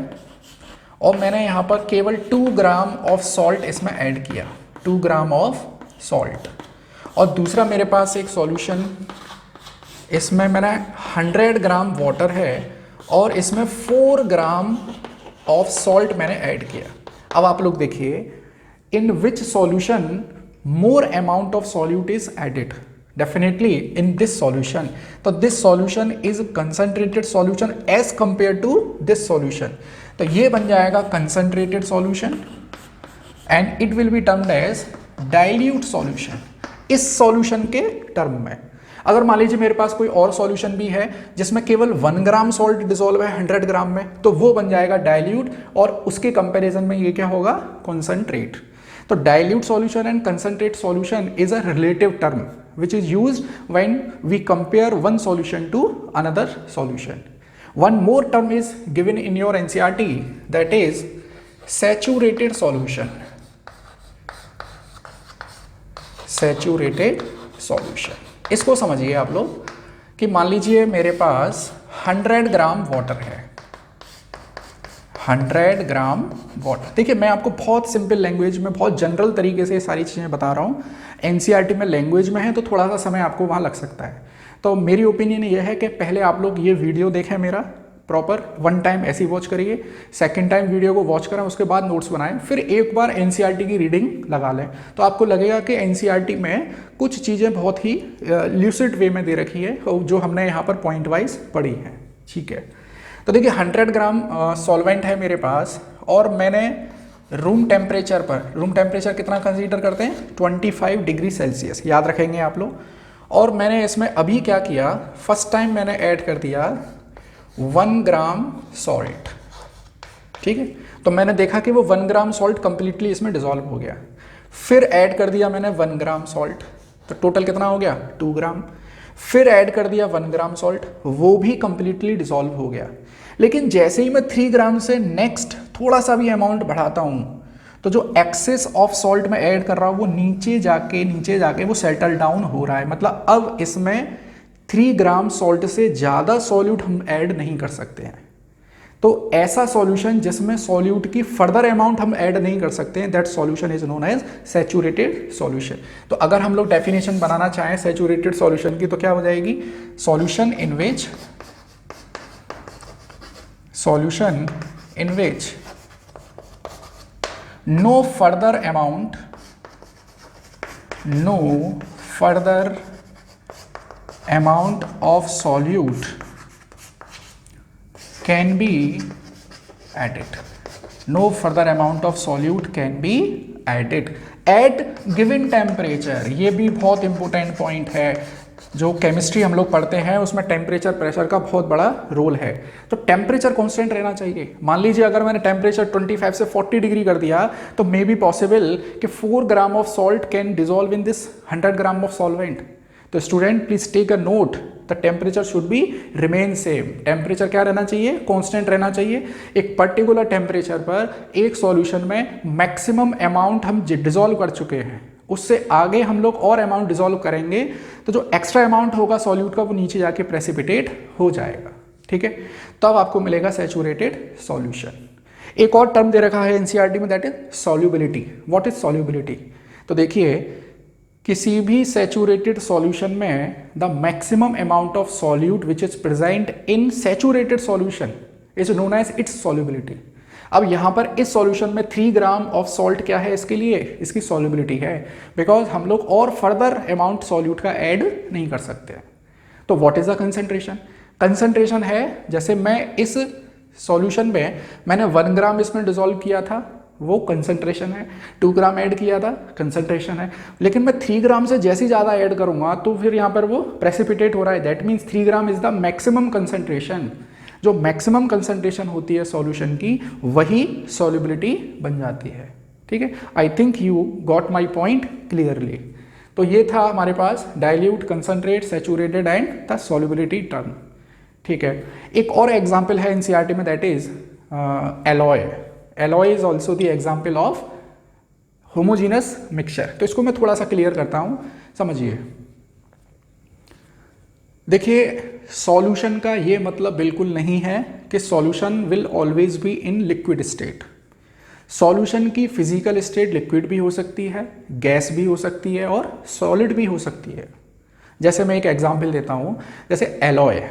और मैंने यहाँ पर केवल 2 ग्राम ऑफ सॉल्ट इसमें ऐड किया, 2 ग्राम ऑफ सॉल्ट। और दूसरा मेरे पास एक सॉल्यूशन, इसमें मैंने 100 ग्राम वाटर है और इसमें 4 ग्राम ऑफ सॉल्ट मैंने ऐड किया। अब आप लोग देखिए in which solution more amount of solute is added, definitely in this solution. तो this solution is concentrated solution as compare to this solution, तो ये बन जाएगा concentrated solution and it will be termed as dilute solution इस solution के term में। अगर मान लीजिए मेरे पास कोई और सॉल्यूशन भी है जिसमें केवल 1 ग्राम सॉल्ट डिसॉल्व है 100 ग्राम में, तो वो बन जाएगा डाइल्यूट और उसके कंपैरिजन में ये क्या होगा, कंसंट्रेट। तो dilute solution and concentrate solution is a relative term which is used when we compare one solution to another solution. One more term is given in your NCERT, that is saturated solution. Saturated solution, इसको समझिए आप लोग कि मान लीजिए मेरे पास 100 gram water है, 100 gram water. देखिए मैं आपको बहुत सिंपल लैंग्वेज में, बहुत जनरल तरीके से ये सारी चीज़ें बता रहा हूँ। एनसीईआरटी में लैंग्वेज में है तो थोड़ा सा समय आपको वहाँ लग सकता है। तो मेरी ओपिनियन ये है कि पहले आप लोग ये वीडियो देखें मेरा प्रॉपर, 1 टाइम ऐसी वॉच करिए, सेकंड टाइम वीडियो को वॉच करें, उसके बाद नोट्स बनाएं, फिर एक बार एनसीईआरटी की रीडिंग लगा लें। तो आपको लगेगा कि एनसीईआरटी में कुछ चीज़ें बहुत ही ल्यूसिड वे में दे रखी है जो हमने यहाँ पर पॉइंट वाइज पढ़ी है। ठीक है, तो देखिए 100 ग्राम सॉल्वेंट है मेरे पास और मैंने रूम टेम्परेचर पर, रूम टेम्परेचर कितना कंसीडर करते हैं, 25 डिग्री सेल्सियस, याद रखेंगे आप लोग। और मैंने इसमें अभी क्या किया, फर्स्ट टाइम मैंने ऐड कर दिया 1 ग्राम सॉल्ट। ठीक है, तो मैंने देखा कि वो 1 ग्राम सॉल्ट कंप्लीटली इसमें डिसॉल्व हो गया। फिर ऐड कर दिया मैंने 1 ग्राम सॉल्ट, तो टोटल कितना हो गया, 2 ग्राम। फिर ऐड कर दिया 1 ग्राम सॉल्ट, वो भी कंप्लीटली डिसॉल्व हो गया। लेकिन जैसे ही मैं 3 ग्राम से नेक्स्ट थोड़ा सा भी अमाउंट बढ़ाता हूँ, तो जो एक्सेस ऑफ सॉल्ट मैं ऐड कर रहा हूँ वो नीचे जाके वो सेटल डाउन हो रहा है। मतलब अब इसमें 3 ग्राम सॉल्ट से ज़्यादा सॉल्यूट हम ऐड नहीं कर सकते हैं। तो ऐसा सॉल्यूशन जिसमें सॉल्यूट की फर्दर अमाउंट हम ऐड नहीं कर सकते हैं, that solution is known as saturated solution. तो अगर हम लोग डेफिनेशन बनाना चाहें सैचुरेटेड सॉल्यूशन की, तो क्या हो जाएगी, solution in which no further amount of solute can be added. No further amount of solute can be added at given temperature। ये भी बहुत इंपॉर्टेंट पॉइंट है, जो केमिस्ट्री हम लोग पढ़ते हैं उसमें टेम्परेचर प्रेशर का बहुत बड़ा रोल है। तो टेम्परेचर कांस्टेंट रहना चाहिए। मान लीजिए अगर मैंने टेम्परेचर 25 से 40 डिग्री कर दिया, तो मे बी पॉसिबल कि 4 gram of salt can dissolve in this 100 gram of solvent. तो student please take a note, the temperature should be remain same. Temperature क्या रहना चाहिए, कांस्टेंट रहना चाहिए। एक पर्टिकुलर टेम्परेचर पर एक सॉल्यूशन में मैक्सिमम अमाउंट हम डिजॉल्व कर चुके हैं, उससे आगे हम लोग और अमाउंट डिजॉल्व करेंगे तो जो एक्स्ट्रा अमाउंट होगा सॉल्यूट का वो नीचे जाके प्रेसिपिटेट हो जाएगा। ठीक है। तो अब आपको मिलेगा सैचुरेटेड सॉल्यूशन। एक और टर्म दे रखा है एनसीईआरटी में, that is solubility. What is solubility? तो देखिए किसी भी सैचुरेटेड सॉल्यूशन में the maximum amount of solute which is present in saturated solution is known as its solubility. अब यहाँ पर इस सॉल्यूशन में 3 ग्राम ऑफ सॉल्ट क्या है इसके लिए, इसकी सॉल्युबिलिटी है, बिकॉज हम लोग और फर्दर अमाउंट सॉल्यूट का ऐड नहीं कर सकते। तो what is the concentration? Concentration है जैसे मैं इस सॉल्यूशन में मैंने 1 ग्राम इसमें डिसॉल्व किया था, वो कंसंट्रेशन है। 2 ग्राम ऐड किया था, कंसंट्रेशन है। लेकिन मैं 3 ग्राम से जैसे ज़्यादा ऐड करूंगा तो फिर यहाँ पर वो प्रेसिपिटेट हो रहा है। That means 3 gram is the maximum concentration. जो मैक्सिमम कंसंट्रेशन होती है सॉल्यूशन की, वही सॉल्युबिलिटी बन जाती है। ठीक है, I think you got my point clearly. तो ये था हमारे पास dilute, concentrate, saturated and the solubility term. ठीक है, एक और एग्जाम्पल है एनसीईआरटी में, that is alloy. Alloy is also the example of homogeneous mixture. तो इसको मैं थोड़ा सा क्लियर करता हूं, समझिए। देखिए सॉल्यूशन का ये मतलब बिल्कुल नहीं है कि solution will always be in liquid state. Solution की फिजिकल स्टेट लिक्विड भी हो सकती है, गैस भी हो सकती है और सॉलिड भी हो सकती है। जैसे मैं एक एग्जांपल देता हूँ, जैसे एलॉय।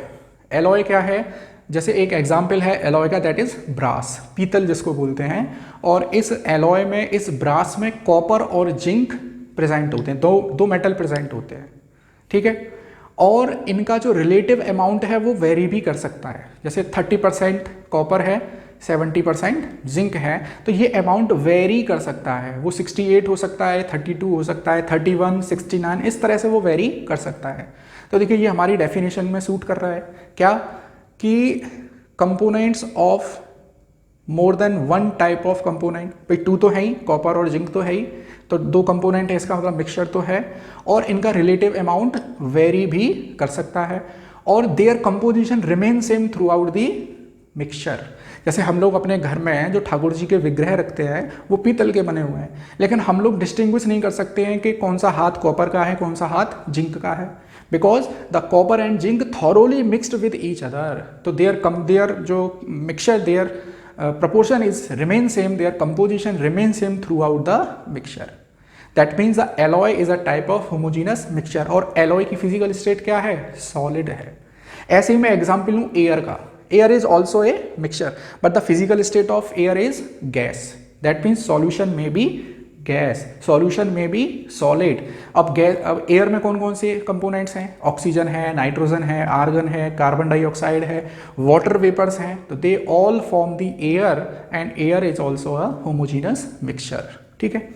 एलॉय क्या है? जैसे एक एग्जांपल है एलॉय का, दैट इज ब्रास, पीतल जिसको बोलते हैं। और इस एलॉय में, इस ब्रास में कॉपर और जिंक प्रेजेंट होते हैं, दो मेटल प्रेजेंट होते हैं। ठीक है, और इनका जो रिलेटिव अमाउंट है वो वेरी भी कर सकता है। जैसे 30% कॉपर है, 70% जिंक है, तो ये अमाउंट वेरी कर सकता है। वो 68 हो सकता है, 32 हो सकता है, 31, 69, इस तरह से वो वेरी कर सकता है। तो देखिए ये हमारी डेफिनेशन में सूट कर रहा है क्या, कि components of more than 1 type of component, भाई 2 तो है ही, कॉपर और जिंक तो है ही, तो 2 कंपोनेंट है, इसका मतलब मिक्सचर तो है, और इनका रिलेटिव अमाउंट वेरी भी कर सकता है, और their composition remain same through out the mixture. जैसे हम लोग अपने घर में जो ठाकुर जी के विग्रह रखते हैं वो पीतल के बने हुए हैं, लेकिन हम लोग डिस्टिंग्विश नहीं कर सकते हैं कि कौन सा हाथ कॉपर का है, कौन सा हाथ जिंक का है, because the copper and zinc thoroughly mixed with each other. तो देयर जो mixture, their proportion is remain same, their composition remain same throughout the mixture. That means the alloy is a type of homogeneous mixture, और alloy की physical state क्या है? solid है। ऐसे ही मैं example लूँ एयर का। Air is also a mixture, but the physical state of air is gas. That means solution में बी गैस, सॉल्यूशन में भी सॉलिड। अब एयर में कौन कौन से कंपोनेंट्स हैं? ऑक्सीजन है, नाइट्रोजन है, आर्गन है, कार्बन डाइऑक्साइड है, वाटर वेपर्स हैं, तो they all form the air, and air is also a homogeneous mixture. ठीक है,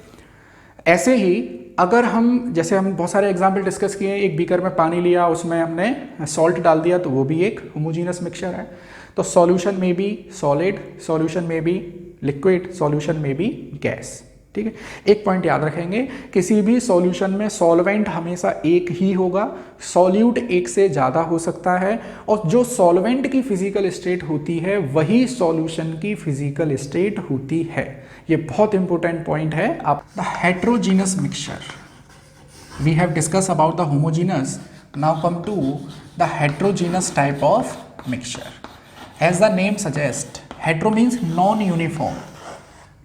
ऐसे ही अगर हम, जैसे हम बहुत सारे एग्जाम्पल डिस्कस किए, एक बीकर में पानी लिया, उसमें हमने सॉल्ट डाल दिया, तो वो भी एक होमोजीनस मिक्सचर है। तो सॉल्यूशन में भी सॉलिड, सॉल्यूशन में भी लिक्विड, सॉल्यूशन में भी गैस। ठीक है, एक पॉइंट याद रखेंगे, किसी भी सॉल्यूशन में सॉल्वेंट हमेशा एक ही होगा, सॉल्यूट एक से ज़्यादा हो सकता है, और जो सॉल्वेंट की फिजिकल स्टेट होती है वही सॉल्यूशन की फिजिकल स्टेट होती है। ये बहुत इंपॉर्टेंट पॉइंट है। आप the heterogeneous mixture, we have discuss about the homogeneous, now come to the heterogeneous type of mixture. As the name suggest, hetero means non uniform,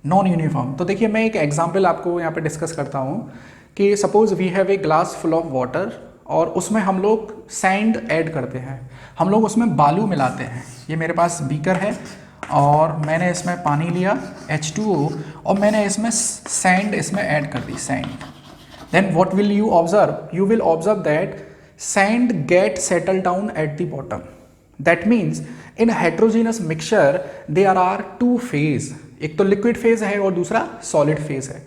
non uniform. तो देखिए मैं एक एग्जाम्पल आपको यहाँ पे डिस्कस करता हूँ कि suppose we have a glass full of water, और उसमें हम लोग सैंड ऐड करते हैं, हम लोग उसमें बालू मिलाते हैं। ये मेरे पास बीकर है और मैंने इसमें पानी लिया H2O, और मैंने इसमें सैंड इसमें ऐड कर दी, sand. Then what will you observe? You will observe that sand get settle down at the bottom. That means in heterogeneous mixture there are 2 phase, एक तो लिक्विड फेज है और दूसरा सॉलिड फेज है,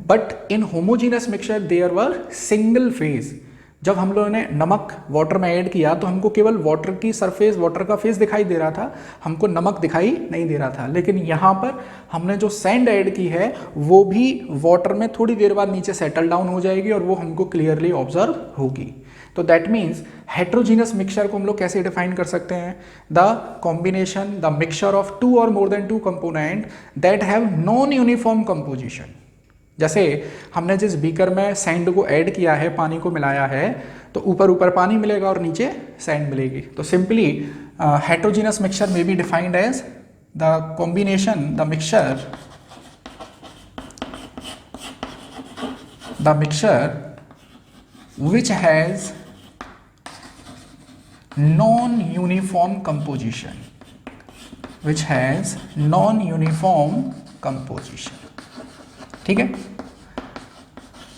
but in homogeneous mixture there were single phase. जब हम लोगों ने नमक वाटर में ऐड किया तो हमको केवल वाटर की सरफेस, वाटर का फेस दिखाई दे रहा था, हमको नमक दिखाई नहीं दे रहा था। लेकिन यहाँ पर हमने जो सैंड ऐड की है वो भी वाटर में थोड़ी देर बाद नीचे सेटल डाउन हो जाएगी और वो हमको क्लियरली ऑब्जर्व होगी। तो दैट मीन्स हेट्रोजीनस मिक्सचर को हम लोग कैसे डिफाइन कर सकते हैं? The combination, the mixture of 2 और more then 2 component that have non uniform composition. जैसे हमने जिस बीकर में सैंड को ऐड किया है, पानी को मिलाया है, तो ऊपर ऊपर पानी मिलेगा और नीचे सैंड मिलेगी। तो सिंपली हेट्रोजीनस मिक्सचर में be defined as the combination, the mixture which has non-uniform composition, ठीक है,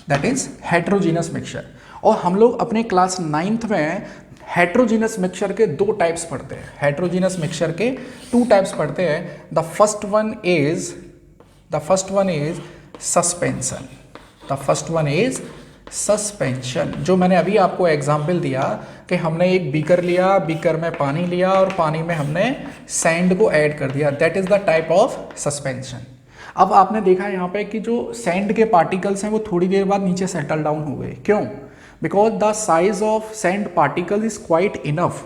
दैट इज हेट्रोजीनस मिक्सचर। और हम लोग अपने क्लास 9th में हेट्रोजीनस मिक्सचर के 2 टाइप्स पढ़ते हैं। हेट्रोजीनस मिक्सचर के 2 टाइप्स पढ़ते हैं। The first one is suspension. जो मैंने अभी आपको एग्जाम्पल दिया कि हमने एक बीकर लिया, बीकर में पानी लिया और पानी में हमने सैंड को ऐड कर दिया, that is the type of suspension. अब आपने देखा यहाँ पे कि जो सैंड के पार्टिकल्स हैं वो थोड़ी देर बाद नीचे सेटल डाउन हो गए। क्यों? Because the size of sand particle is quite enough,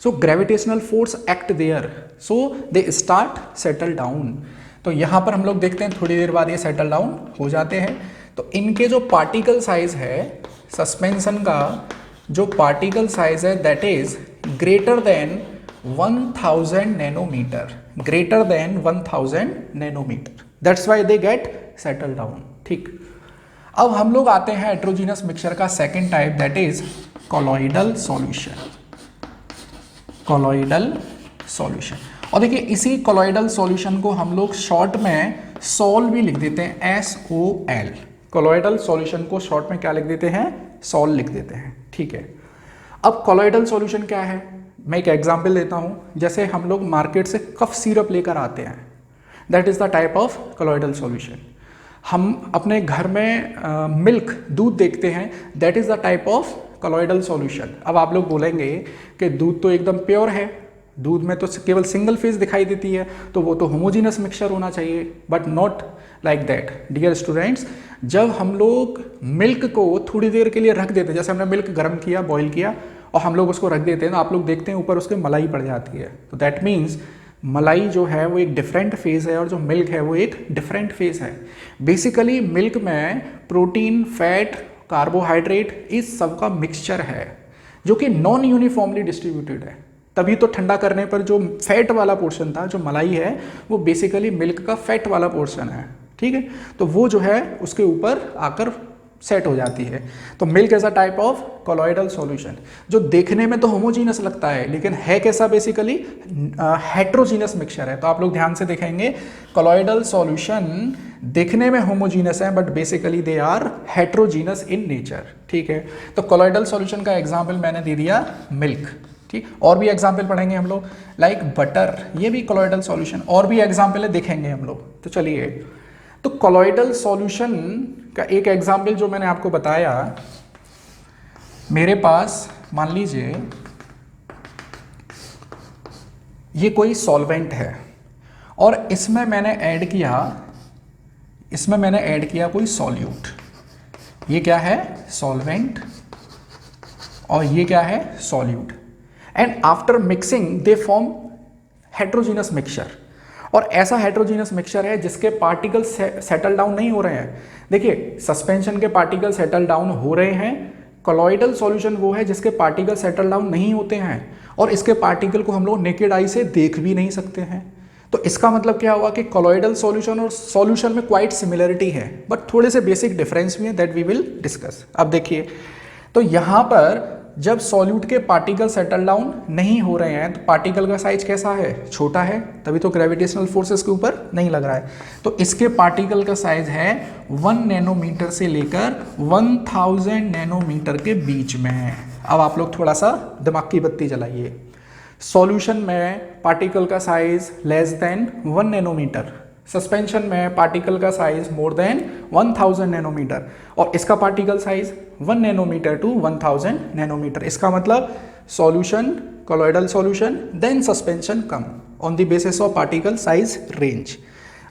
so gravitational force act there, so they start settle down. तो यहाँ पर हम लोग देखते हैं थोड़ी देर बाद ये सेटल डाउन हो जाते हैं। तो इनके जो पार्टिकल साइज है, सस्पेंशन का जो पार्टिकल साइज है, that is greater than 1000 nanometer, that's why they get settle down. ठीक, अब हम लोग आते हैं हेट्रोजीनस मिक्सचर का second type, that is colloidal solution. और देखिए इसी कोलॉइडल सॉल्यूशन को हम लोग शॉर्ट में सॉल भी लिख देते हैं, SOL। कोलॉइडल सॉल्यूशन को शॉर्ट में क्या लिख देते हैं? सॉल लिख देते हैं। ठीक है, अब कोलॉइडल सॉल्यूशन क्या है? मैं एक एग्जांपल देता हूं। जैसे हम लोग मार्केट से कफ सिरप लेकर आते हैं, that is the type of colloidal solution. हम अपने घर में मिल्क, दूध देखते हैं, that is the type of colloidal solution. अब आप लोग बोलेंगे कि दूध तो एकदम प्योर है, दूध में तो केवल सिंगल फेज दिखाई देती है, तो वो तो होमोजीनस मिक्सचर होना चाहिए, but not like that dear students. जब हम लोग मिल्क को थोड़ी देर के लिए रख देते हैं, जैसे हमने मिल्क गर्म किया, बॉईल किया और हम लोग उसको रख देते हैं, तो आप लोग देखते हैं ऊपर उसके मलाई पड़ जाती है। तो दैट मीन्स मलाई जो है वो एक डिफरेंट फेज है और जो मिल्क है वो एक डिफरेंट फेज है। बेसिकली मिल्क में प्रोटीन, फैट, कार्बोहाइड्रेट इस सब का मिक्सचर है जो कि नॉन यूनिफॉर्मली डिस्ट्रीब्यूटेड है। तभी तो ठंडा करने पर जो फैट वाला पोर्शन था, जो मलाई है, वो बेसिकली मिल्क का फैट वाला पोर्शन है। ठीक है, तो वो जो है उसके ऊपर आकर सेट हो जाती है। तो milk as a type of colloidal solution, जो देखने में तो होमोजीनस लगता है लेकिन है कैसा? बेसिकली हेट्रोजीनस मिक्सचर है। तो आप लोग ध्यान से देखेंगे, कोलॉइडल सॉल्यूशन देखने में होमोजीनस है but basically they are heterogeneous in nature. ठीक है, तो कोलॉइडल सॉल्यूशन का एग्जाम्पल मैंने दे दिया मिल्क। ठीक, और भी एग्जाम्पल पढ़ेंगे हम लोग, लाइक बटर, ये भी कोलॉइडल सॉल्यूशन, और भी एग्जाम्पल है देखेंगे हम लोग। तो चलिए, तो कोलॉइडल सॉल्यूशन का एक एग्जाम्पल जो मैंने आपको बताया, मेरे पास मान लीजिए ये कोई सॉल्वेंट है और इसमें मैंने ऐड किया कोई सॉल्यूट। ये क्या है? सॉल्वेंट, और ये क्या है? Solute. And after mixing they form heterogeneous mixture. और ऐसा हेट्रोजीनस मिक्सचर है जिसके पार्टिकल सेटल डाउन नहीं हो रहे हैं। देखिए, सस्पेंशन के पार्टिकल सेटल डाउन हो रहे हैं, कोलॉइडल सॉल्यूशन वो है जिसके पार्टिकल सेटल डाउन नहीं होते हैं और इसके पार्टिकल को हम लोग नेकेड आई से देख भी नहीं सकते हैं। तो इसका मतलब क्या हुआ कि कोलॉइडल सॉल्यूशन और सॉल्यूशन में क्वाइट सिमिलरिटी है बट थोड़े से बेसिक डिफरेंस भी है, दैट वी विल डिस्कस। अब देखिए, तो यहाँ पर जब सॉल्यूट के पार्टिकल सेटल डाउन नहीं हो रहे हैं तो पार्टिकल का साइज कैसा है? छोटा है, तभी तो ग्रेविटेशनल फोर्सेस के ऊपर नहीं लग रहा है। तो इसके पार्टिकल का साइज है 1 नैनोमीटर से लेकर 1000 नैनोमीटर के बीच में। अब आप लोग थोड़ा सा दिमाग की बत्ती जलाइए। सॉल्यूशन में पार्टिकल का size less than 1 nanometer, suspension में पार्टिकल का साइज मोर देन 1000 नैनोमीटर, और इसका particle size 1 nanometer to 1000 nanometer. इसका मतलब solution, colloidal solution, then suspension come on the basis of particle size range.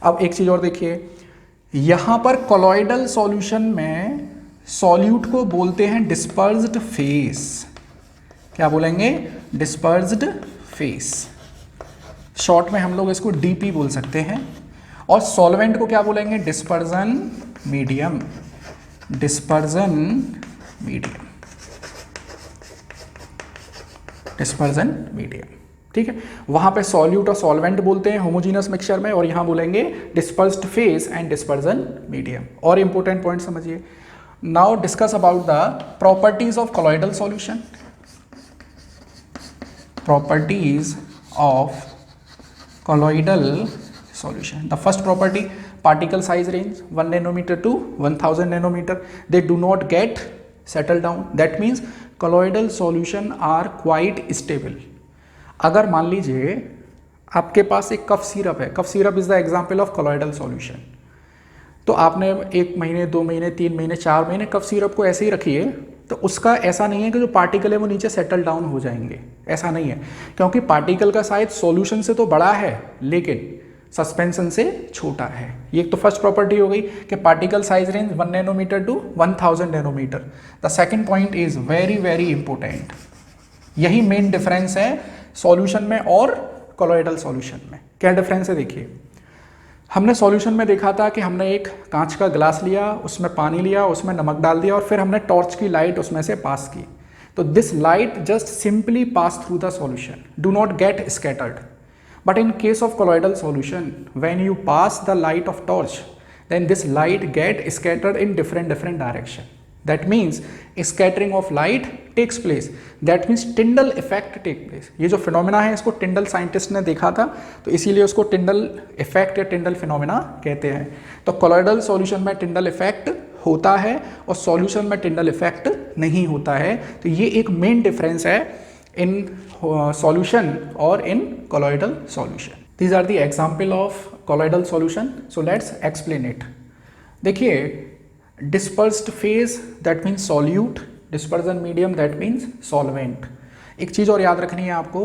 अब एक चीज और देखिए, यहां पर कोलॉइडल सॉल्यूशन में सॉल्यूट को बोलते हैं डिस्पर्स्ड फेस। क्या बोलेंगे? Dispersed phase. शॉर्ट में हम लोग इसको डीपी बोल सकते हैं। और सॉल्वेंट को क्या बोलेंगे? Dispersion medium, dispersion medium, dispersion medium. ठीक है, वहां पे सॉल्यूट और सॉल्वेंट बोलते हैं होमोजीनियस मिक्सचर में, और यहां बोलेंगे dispersed phase and dispersion medium. और इंपॉर्टेंट पॉइंट समझिए, now discuss about the properties of colloidal solution. Properties of colloidal solution. The first property, particle size range 1 nanometer to 1000 nanometer. They do not get settled down. That means colloidal solution are quite stable. अगर मान लीजिए आपके पास एक cough syrup है, cough syrup is the example of colloidal solution, तो आपने 1 महीने 2 महीने 3 महीने 4 महीने कफ सिरप को ऐसे ही रखिए, तो उसका ऐसा नहीं है कि जो पार्टिकल है वो नीचे सेटल डाउन हो जाएंगे, ऐसा नहीं है, क्योंकि पार्टिकल का साइज सॉल्यूशन से तो बड़ा है लेकिन सस्पेंशन से छोटा है। ये एक तो फर्स्ट प्रॉपर्टी हो गई कि particle size range 1 nanometer to 1000 nanometer. The second point is very very important, यही मेन डिफरेंस है सॉल्यूशन में और कोलॉइडल सॉल्यूशन में। क्या डिफरेंस है देखिए, हमने सॉल्यूशन में देखा था कि हमने एक कांच का ग्लास लिया, उसमें पानी लिया, उसमें नमक डाल दिया और फिर हमने टॉर्च की लाइट उसमें से पास की, तो this light just simply pass through the solution, do not gate scattered. But in case of colloidal solution, when you pass the light of torch, then this light get scattered in different direction. That means scattering of light takes place. That means Tyndall effect take place. ये जो phenomena है इसको टिंडल scientist ने देखा था, तो इसीलिए उसको टिंडल इफेक्ट या टिंडल फिनोमेना कहते हैं। तो कोलॉइडल सॉल्यूशन में टिंडल इफेक्ट होता है और सॉल्यूशन में टिंडल इफेक्ट नहीं होता है। तो ये एक मेन डिफरेंस है इन सॉल्यूशन और in colloidal solution. These are the example of colloidal solution. So let's explain it. देखिए, dispersed phase that means solute, dispersion medium that means solvent. एक चीज़ और याद रखनी है आपको,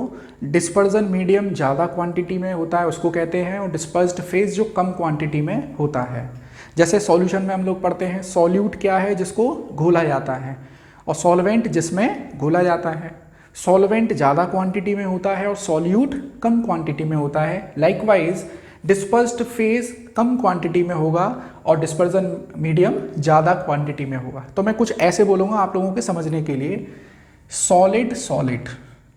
dispersion medium ज़्यादा क्वांटिटी में होता है उसको कहते हैं, और dispersed phase जो कम क्वांटिटी में होता है। जैसे सॉल्यूशन में हम लोग पढ़ते हैं solute क्या है, जिसको घोला जाता है, और solvent जिसमें घोला जाता है। सॉल्वेंट ज़्यादा क्वांटिटी में होता है और सॉल्यूट कम क्वांटिटी में होता है। लाइकवाइज डिस्पर्स्ड फेज कम क्वांटिटी में होगा और डिस्पर्जन मीडियम ज़्यादा क्वांटिटी में होगा। तो मैं कुछ ऐसे बोलूँगा आप लोगों के समझने के लिए, सॉलिड सॉलिड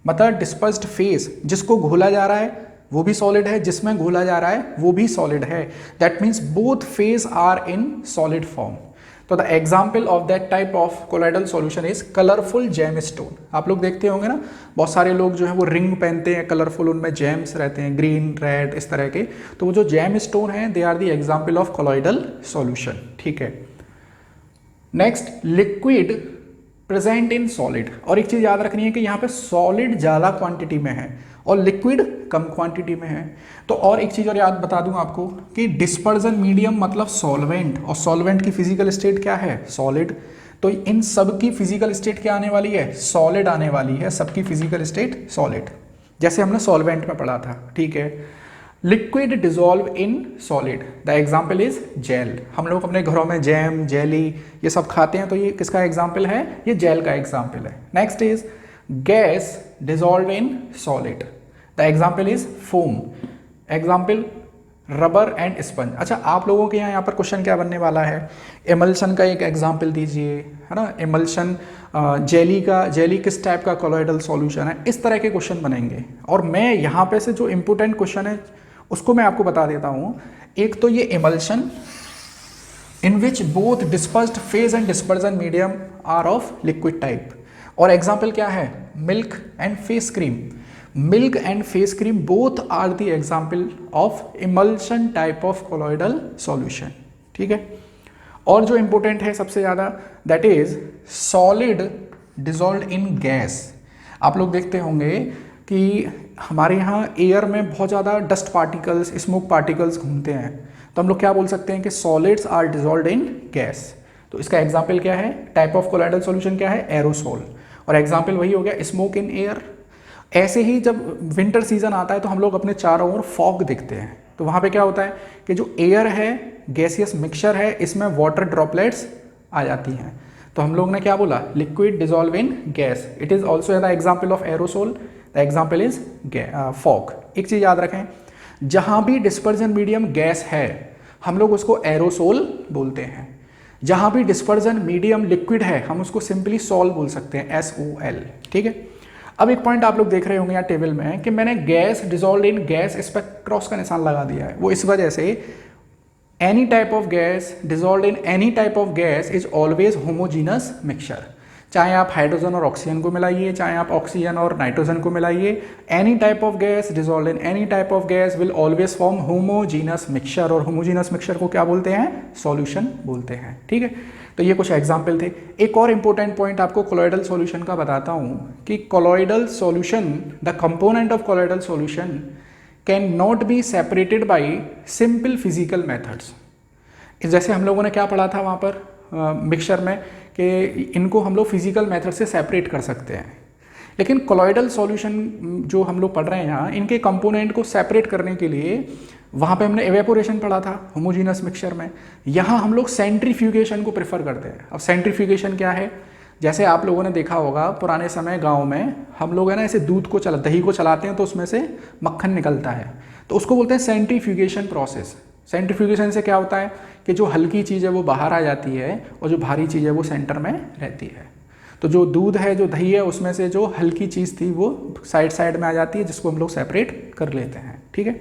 मतलब डिस्पर्स्ड फेज जिसको घोला जा रहा है वो भी सॉलिड है, जिसमें घोला जा रहा है वो भी सॉलिड है। That means both phase are in solid form. तो the example of that type of colloidal solution is colourful gemstone. आप लोग देखते होंगे ना, बहुत सारे लोग जो है वो रिंग पहनते हैं कलरफुल, उनमें जेम्स रहते हैं ग्रीन रेड इस तरह के, तो वो जो जेम स्टोन है they are the example of colloidal solution. ठीक है, next liquid present in solid. और एक चीज़ याद रखनी है कि यहाँ पे सॉलिड ज़्यादा क्वांटिटी में है और लिक्विड कम क्वांटिटी में है। तो और एक चीज़ और याद बता दूं आपको कि डिस्पर्जन मीडियम मतलब सॉल्वेंट, और सॉल्वेंट की फिजिकल स्टेट क्या है, सॉलिड। तो इन सब की फिजिकल स्टेट क्या आने वाली है, सॉलिड आने वाली है, सबकी फिजिकल स्टेट सॉलिड, जैसे हमने सॉल्वेंट में पढ़ा था। ठीक है, liquid dissolve in solid, the example is gel. हम लोग अपने घरों में जैम जेली ये सब खाते हैं, तो ये किसका एग्जाम्पल है, ये जेल का एग्जाम्पल है। Next is gas dissolve in solid, the example is foam. Example rubber and sponge. अच्छा, आप लोगों के यहाँ पर क्वेश्चन क्या बनने वाला है, एमल्शन का एक एग्जाम्पल दीजिए, है ना, एमल्शन जेली का, जेली किस टाइप का कोलॉइडल सॉल्यूशन है, इस तरह के क्वेश्चन बनेंगे। और मैं यहाँ पे से जो इंपॉर्टेंट क्वेश्चन है उसको मैं आपको बता देता हूँ। एक तो ये emulsion in which both dispersed phase and dispersion medium are of liquid type, और एग्जाम्पल क्या है, milk and face cream. Milk and face cream both are the example of emulsion type of colloidal solution. ठीक है, और जो important है सबसे ज़्यादा, that is solid dissolve in gas. आप लोग देखते होंगे कि हमारे यहाँ एयर में बहुत ज़्यादा डस्ट पार्टिकल्स, स्मोक पार्टिकल्स घूमते हैं, तो हम लोग क्या बोल सकते हैं कि solids are dissolve in gas. तो इसका एग्जाम्पल क्या है, टाइप ऑफ कोलॉइडल सॉल्यूशन क्या है, एरोसोल, और एग्जाम्पल वही हो गया स्मोक इन एयर। ऐसे ही जब विंटर सीजन आता है तो हम लोग अपने चारों ओर फॉग देखते हैं, तो वहाँ पे क्या होता है कि जो एयर है गैसियस मिक्सचर है, इसमें वाटर ड्रॉपलेट्स आ जाती हैं, तो हम लोग ने क्या बोला, liquid dissolve in gas. It is also the example of aerosol, the example is fog. एक चीज़ याद रखें, जहाँ भी डिस्पर्जन मीडियम गैस है हम लोग उसको एरोसोल बोलते हैं। जहाँ भी डिस्पर्जन मीडियम लिक्विड है हम उसको सिंपली सॉल बोल सकते हैं, SOL। ठीक है। अब एक पॉइंट आप लोग देख रहे होंगे यहाँ टेबल में कि मैंने गैस डिजॉल्व इन गैस, इस पर क्रॉस का निशान लगा दिया है। वो इस वजह से any type of gas dissolve in any type of gas is always homogeneous mixture. चाहे आप हाइड्रोजन और ऑक्सीजन को मिलाइए, चाहे आप ऑक्सीजन और नाइट्रोजन को मिलाइए, any type of gas dissolve in any type of gas will always form homogeneous mixture. और होमोजीनस मिक्सचर को क्या बोलते हैं? सॉल्यूशन बोलते हैं। ठीक है। तो ये कुछ एग्जाम्पल थे। एक और इंपॉर्टेंट पॉइंट आपको कोलॉइडल सॉल्यूशन का बताता हूँ कि colloidal solution, the component of colloidal solution can not be separated by simple physical methods. जैसे हम लोगों ने क्या पढ़ा था वहाँ पर मिक्सचर में कि इनको हम लोग फिजिकल मेथड से सेपरेट कर सकते हैं, लेकिन कोलॉइडल सॉल्यूशन जो हम लोग पढ़ रहे हैं यहाँ, इनके कंपोनेंट को सेपरेट करने के लिए वहाँ पे हमने एवेपोरेशन पढ़ा था होमोजीनस मिक्सचर में। यहाँ हम लोग सेंट्रीफ्यूगेशन को प्रेफर करते हैं। अब सेंट्रीफ्यूगेशन क्या है? जैसे आप लोगों ने देखा होगा पुराने समय गांव में हम लोग है ना ऐसे दूध को दही को चलाते हैं तो उसमें से मक्खन निकलता है, तो उसको बोलते हैं सेंट्रीफ्यूगेशन प्रोसेस। सेंट्रीफ्यूगेशन से क्या होता है कि जो हल्की चीज़ है वो बाहर आ जाती है और जो भारी चीज़ है वो सेंटर में रहती है। तो जो दूध है, जो दही है, उसमें से जो हल्की चीज़ थी वो साइड साइड में आ जाती है, जिसको हम लोग सेपरेट कर लेते हैं। ठीक है।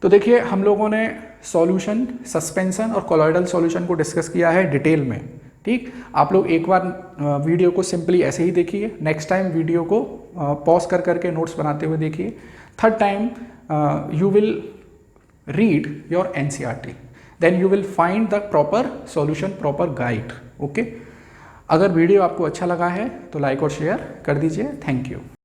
तो देखिए हम लोगों ने सॉल्यूशन, सस्पेंशन और कोलॉइडल सॉल्यूशन को डिस्कस किया है डिटेल में। ठीक, आप लोग एक बार वीडियो को सिंपली ऐसे ही देखिए, नेक्स्ट टाइम वीडियो को पॉज कर करके नोट्स बनाते हुए देखिए, third time you will read your NCERT, then you will find the proper solution, proper guide. Okay. अगर वीडियो आपको अच्छा लगा है तो लाइक और शेयर कर दीजिए। Thank you.